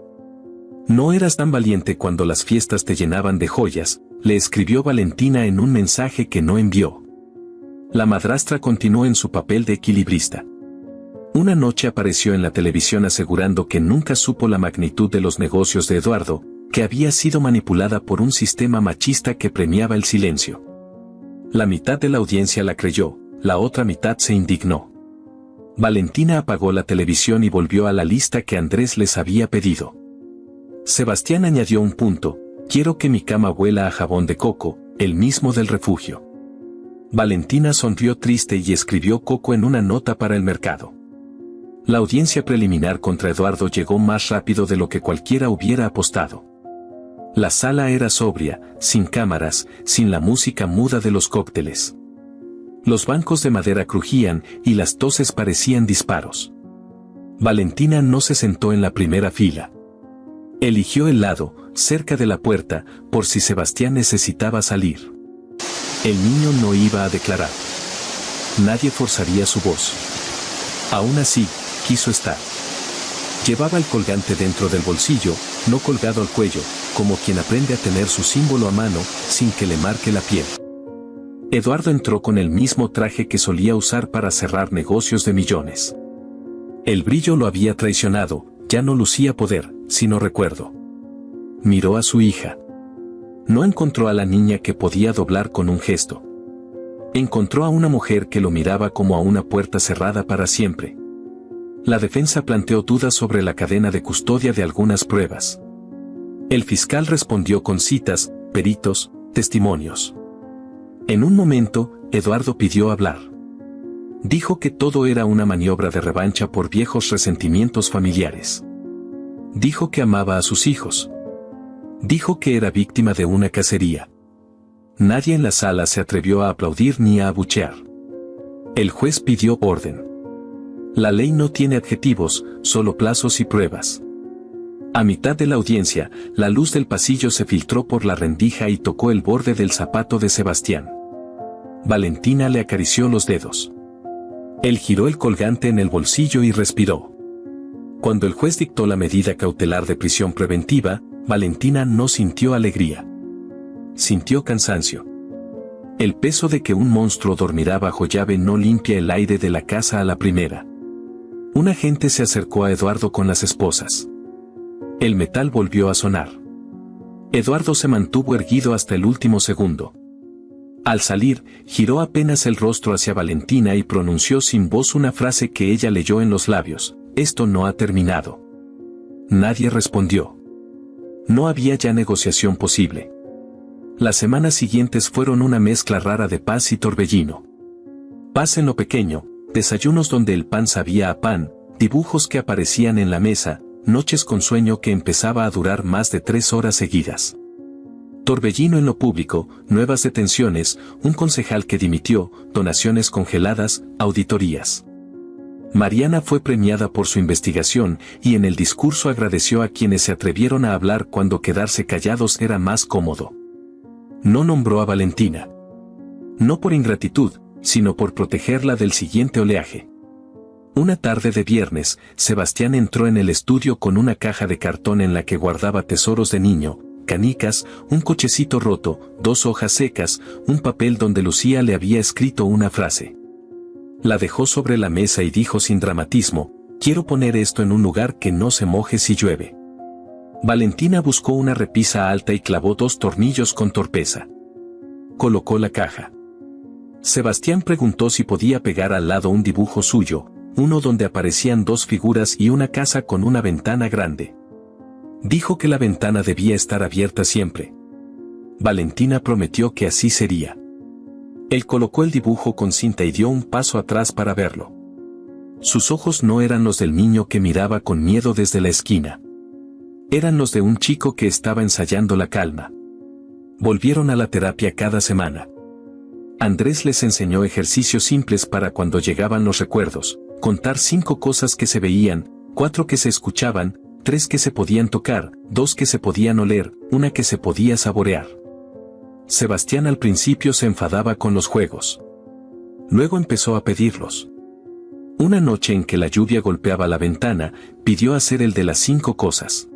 No eras tan valiente cuando las fiestas te llenaban de joyas, le escribió Valentina en un mensaje que no envió. La madrastra continuó en su papel de equilibrista. Una noche apareció en la televisión asegurando que nunca supo la magnitud de los negocios de Eduardo, que había sido manipulada por un sistema machista que premiaba el silencio. La mitad de la audiencia la creyó, la otra mitad se indignó. Valentina apagó la televisión y volvió a la lista que Andrés les había pedido. Sebastián añadió un punto: quiero que mi cama huela a jabón de coco, el mismo del refugio. Valentina sonrió triste y escribió Coco en una nota para el mercado. La audiencia preliminar contra Eduardo llegó más rápido de lo que cualquiera hubiera apostado. La sala era sobria, sin cámaras, sin la música muda de los cócteles. Los bancos de madera crujían y las toses parecían disparos. Valentina no se sentó en la primera fila. Eligió el lado, cerca de la puerta, por si Sebastián necesitaba salir. El niño no iba a declarar. Nadie forzaría su voz. Aún así, quiso estar. Llevaba el colgante dentro del bolsillo, no colgado al cuello, como quien aprende a tener su símbolo a mano, sin que le marque la piel. Eduardo entró con el mismo traje que solía usar para cerrar negocios de millones. El brillo lo había traicionado, ya no lucía poder, sino recuerdo. Miró a su hija. No encontró a la niña que podía doblar con un gesto. Encontró a una mujer que lo miraba como a una puerta cerrada para siempre. La defensa planteó dudas sobre la cadena de custodia de algunas pruebas. El fiscal respondió con citas, peritos, testimonios. En un momento, Eduardo pidió hablar. Dijo que todo era una maniobra de revancha por viejos resentimientos familiares. Dijo que amaba a sus hijos. Dijo que era víctima de una cacería. Nadie en la sala se atrevió a aplaudir ni a abuchear. El juez pidió orden. La ley no tiene adjetivos, solo plazos y pruebas. A mitad de la audiencia, la luz del pasillo se filtró por la rendija y tocó el borde del zapato de Sebastián. Valentina le acarició los dedos. Él giró el colgante en el bolsillo y respiró. Cuando el juez dictó la medida cautelar de prisión preventiva, Valentina no sintió alegría. Sintió cansancio. El peso de que un monstruo dormirá bajo llave no limpia el aire de la casa a la primera. Un agente se acercó a Eduardo con las esposas. El metal volvió a sonar. Eduardo se mantuvo erguido hasta el último segundo. Al salir, giró apenas el rostro hacia Valentina y pronunció sin voz una frase que ella leyó en los labios: «Esto no ha terminado». Nadie respondió. No había ya negociación posible. Las semanas siguientes fueron una mezcla rara de paz y torbellino. Paz en lo pequeño, desayunos donde el pan sabía a pan, dibujos que aparecían en la mesa, noches con sueño que empezaba a durar más de 3 horas seguidas. Torbellino en lo público, nuevas detenciones, un concejal que dimitió, donaciones congeladas, auditorías. Mariana fue premiada por su investigación y en el discurso agradeció a quienes se atrevieron a hablar cuando quedarse callados era más cómodo. No nombró a Valentina. No por ingratitud, sino por protegerla del siguiente oleaje. Una tarde de viernes, Sebastián entró en el estudio con una caja de cartón en la que guardaba tesoros de niño, canicas, un cochecito roto, 2 hojas secas, un papel donde Lucía le había escrito una frase. La dejó sobre la mesa y dijo sin dramatismo: «Quiero poner esto en un lugar que no se moje si llueve». Valentina buscó una repisa alta y clavó 2 tornillos con torpeza. Colocó la caja. Sebastián preguntó si podía pegar al lado un dibujo suyo, uno donde aparecían 2 figuras y una casa con una ventana grande. Dijo que la ventana debía estar abierta siempre. Valentina prometió que así sería. Él colocó el dibujo con cinta y dio un paso atrás para verlo. Sus ojos no eran los del niño que miraba con miedo desde la esquina. Eran los de un chico que estaba ensayando la calma. Volvieron a la terapia cada semana. Andrés les enseñó ejercicios simples para cuando llegaban los recuerdos: contar 5 cosas que se veían, 4 que se escuchaban, 3 que se podían tocar, 2 que se podían oler, 1 que se podía saborear. Sebastián al principio se enfadaba con los juegos. Luego empezó a pedirlos. Una noche en que la lluvia golpeaba la ventana, pidió hacer el de las 5 cosas.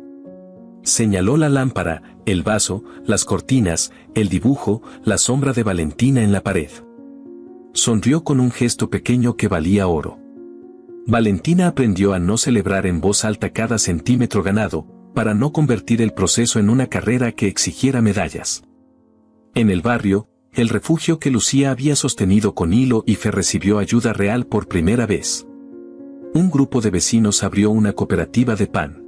Señaló la lámpara, el vaso, las cortinas, el dibujo, la sombra de Valentina en la pared. Sonrió con un gesto pequeño que valía oro. Valentina aprendió a no celebrar en voz alta cada centímetro ganado, para no convertir el proceso en una carrera que exigiera medallas. En el barrio, el refugio que Lucía había sostenido con hilo y fe recibió ayuda real por primera vez. Un grupo de vecinos abrió una cooperativa de pan.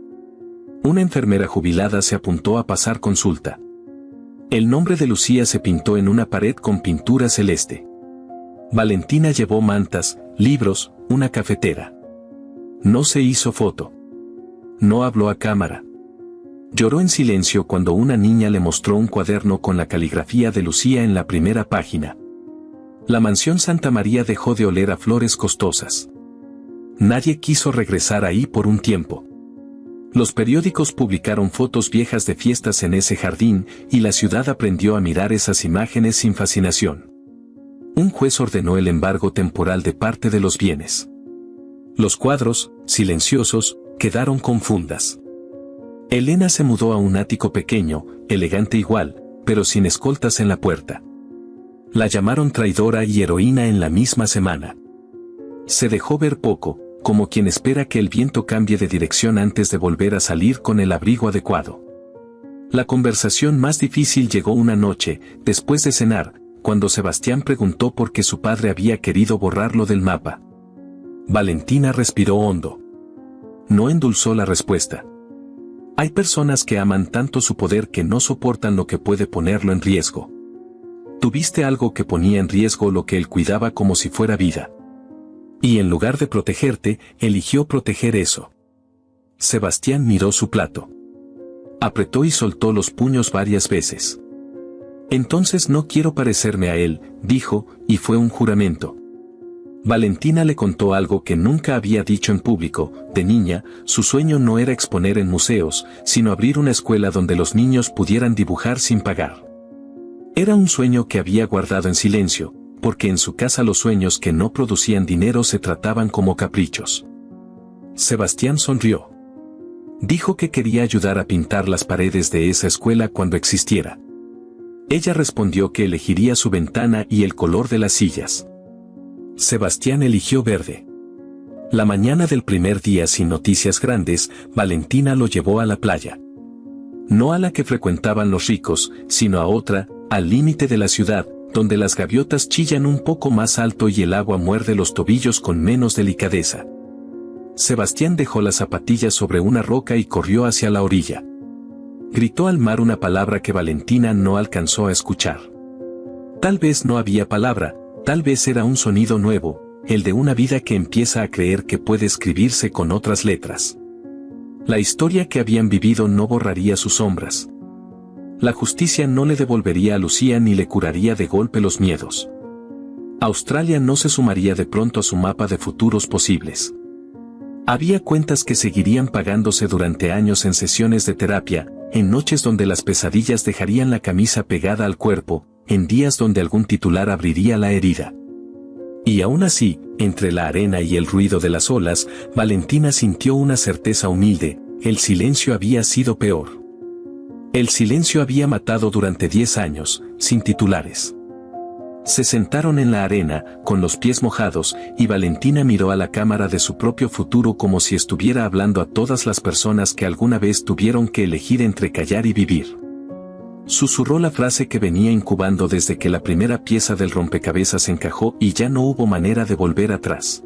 Una enfermera jubilada se apuntó a pasar consulta. El nombre de Lucía se pintó en una pared con pintura celeste. Valentina llevó mantas, libros, una cafetera. No se hizo foto. No habló a cámara. Lloró en silencio cuando una niña le mostró un cuaderno con la caligrafía de Lucía en la primera página. La mansión Santa María dejó de oler a flores costosas. Nadie quiso regresar ahí por un tiempo. Los periódicos publicaron fotos viejas de fiestas en ese jardín y la ciudad aprendió a mirar esas imágenes sin fascinación. Un juez ordenó el embargo temporal de parte de los bienes. Los cuadros, silenciosos, quedaron con fundas. Elena se mudó a un ático pequeño, elegante igual, pero sin escoltas en la puerta. La llamaron traidora y heroína en la misma semana. Se dejó ver poco, como quien espera que el viento cambie de dirección antes de volver a salir con el abrigo adecuado. La conversación más difícil llegó una noche, después de cenar, cuando Sebastián preguntó por qué su padre había querido borrarlo del mapa. Valentina respiró hondo. No endulzó la respuesta. Hay personas que aman tanto su poder que no soportan lo que puede ponerlo en riesgo. Tuviste algo que ponía en riesgo lo que él cuidaba como si fuera vida. Y en lugar de protegerte, eligió proteger eso. Sebastián miró su plato. Apretó y soltó los puños varias veces. Entonces no quiero parecerme a él, dijo, y fue un juramento. Valentina le contó algo que nunca había dicho en público. De niña, su sueño no era exponer en museos, sino abrir una escuela donde los niños pudieran dibujar sin pagar. Era un sueño que había guardado en silencio, porque en su casa los sueños que no producían dinero se trataban como caprichos. Sebastián sonrió. Dijo que quería ayudar a pintar las paredes de esa escuela cuando existiera. Ella respondió que elegiría su ventana y el color de las sillas. Sebastián eligió verde. La mañana del primer día sin noticias grandes, Valentina lo llevó a la playa. No a la que frecuentaban los ricos, sino a otra, al límite de la ciudad, donde las gaviotas chillan un poco más alto y el agua muerde los tobillos con menos delicadeza. Sebastián dejó las zapatillas sobre una roca y corrió hacia la orilla. Gritó al mar una palabra que Valentina no alcanzó a escuchar. Tal vez no había palabra, tal vez era un sonido nuevo, el de una vida que empieza a creer que puede escribirse con otras letras. La historia que habían vivido no borraría sus sombras. La justicia no le devolvería a Lucía ni le curaría de golpe los miedos. Australia no se sumaría de pronto a su mapa de futuros posibles. Había cuentas que seguirían pagándose durante años en sesiones de terapia, en noches donde las pesadillas dejarían la camisa pegada al cuerpo, en días donde algún titular abriría la herida. Y aún así, entre la arena y el ruido de las olas, Valentina sintió una certeza humilde: el silencio había sido peor. El silencio había matado durante 10 años, sin titulares. Se sentaron en la arena, con los pies mojados, y Valentina miró a la cámara de su propio futuro como si estuviera hablando a todas las personas que alguna vez tuvieron que elegir entre callar y vivir. Susurró la frase que venía incubando desde que la primera pieza del rompecabezas encajó y ya no hubo manera de volver atrás.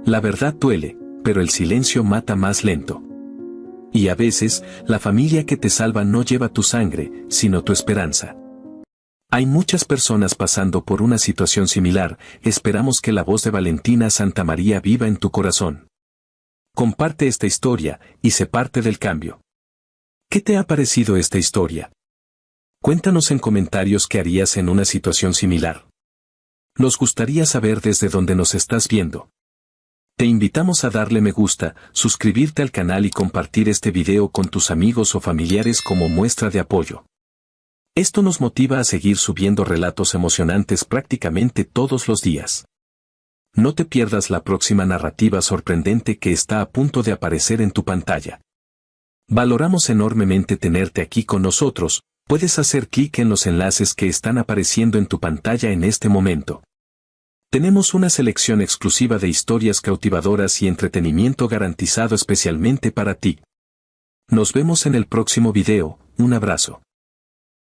La verdad duele, pero el silencio mata más lento. Y a veces, la familia que te salva no lleva tu sangre, sino tu esperanza. Hay muchas personas pasando por una situación similar. Esperamos que la voz de Valentina Santamaría viva en tu corazón. Comparte esta historia, y sé parte del cambio. ¿Qué te ha parecido esta historia? Cuéntanos en comentarios qué harías en una situación similar. Nos gustaría saber desde dónde nos estás viendo. Te invitamos a darle me gusta, suscribirte al canal y compartir este video con tus amigos o familiares como muestra de apoyo. Esto nos motiva a seguir subiendo relatos emocionantes prácticamente todos los días. No te pierdas la próxima narrativa sorprendente que está a punto de aparecer en tu pantalla. Valoramos enormemente tenerte aquí con nosotros. Puedes hacer clic en los enlaces que están apareciendo en tu pantalla en este momento. Tenemos una selección exclusiva de historias cautivadoras y entretenimiento garantizado especialmente para ti. Nos vemos en el próximo video. Un abrazo.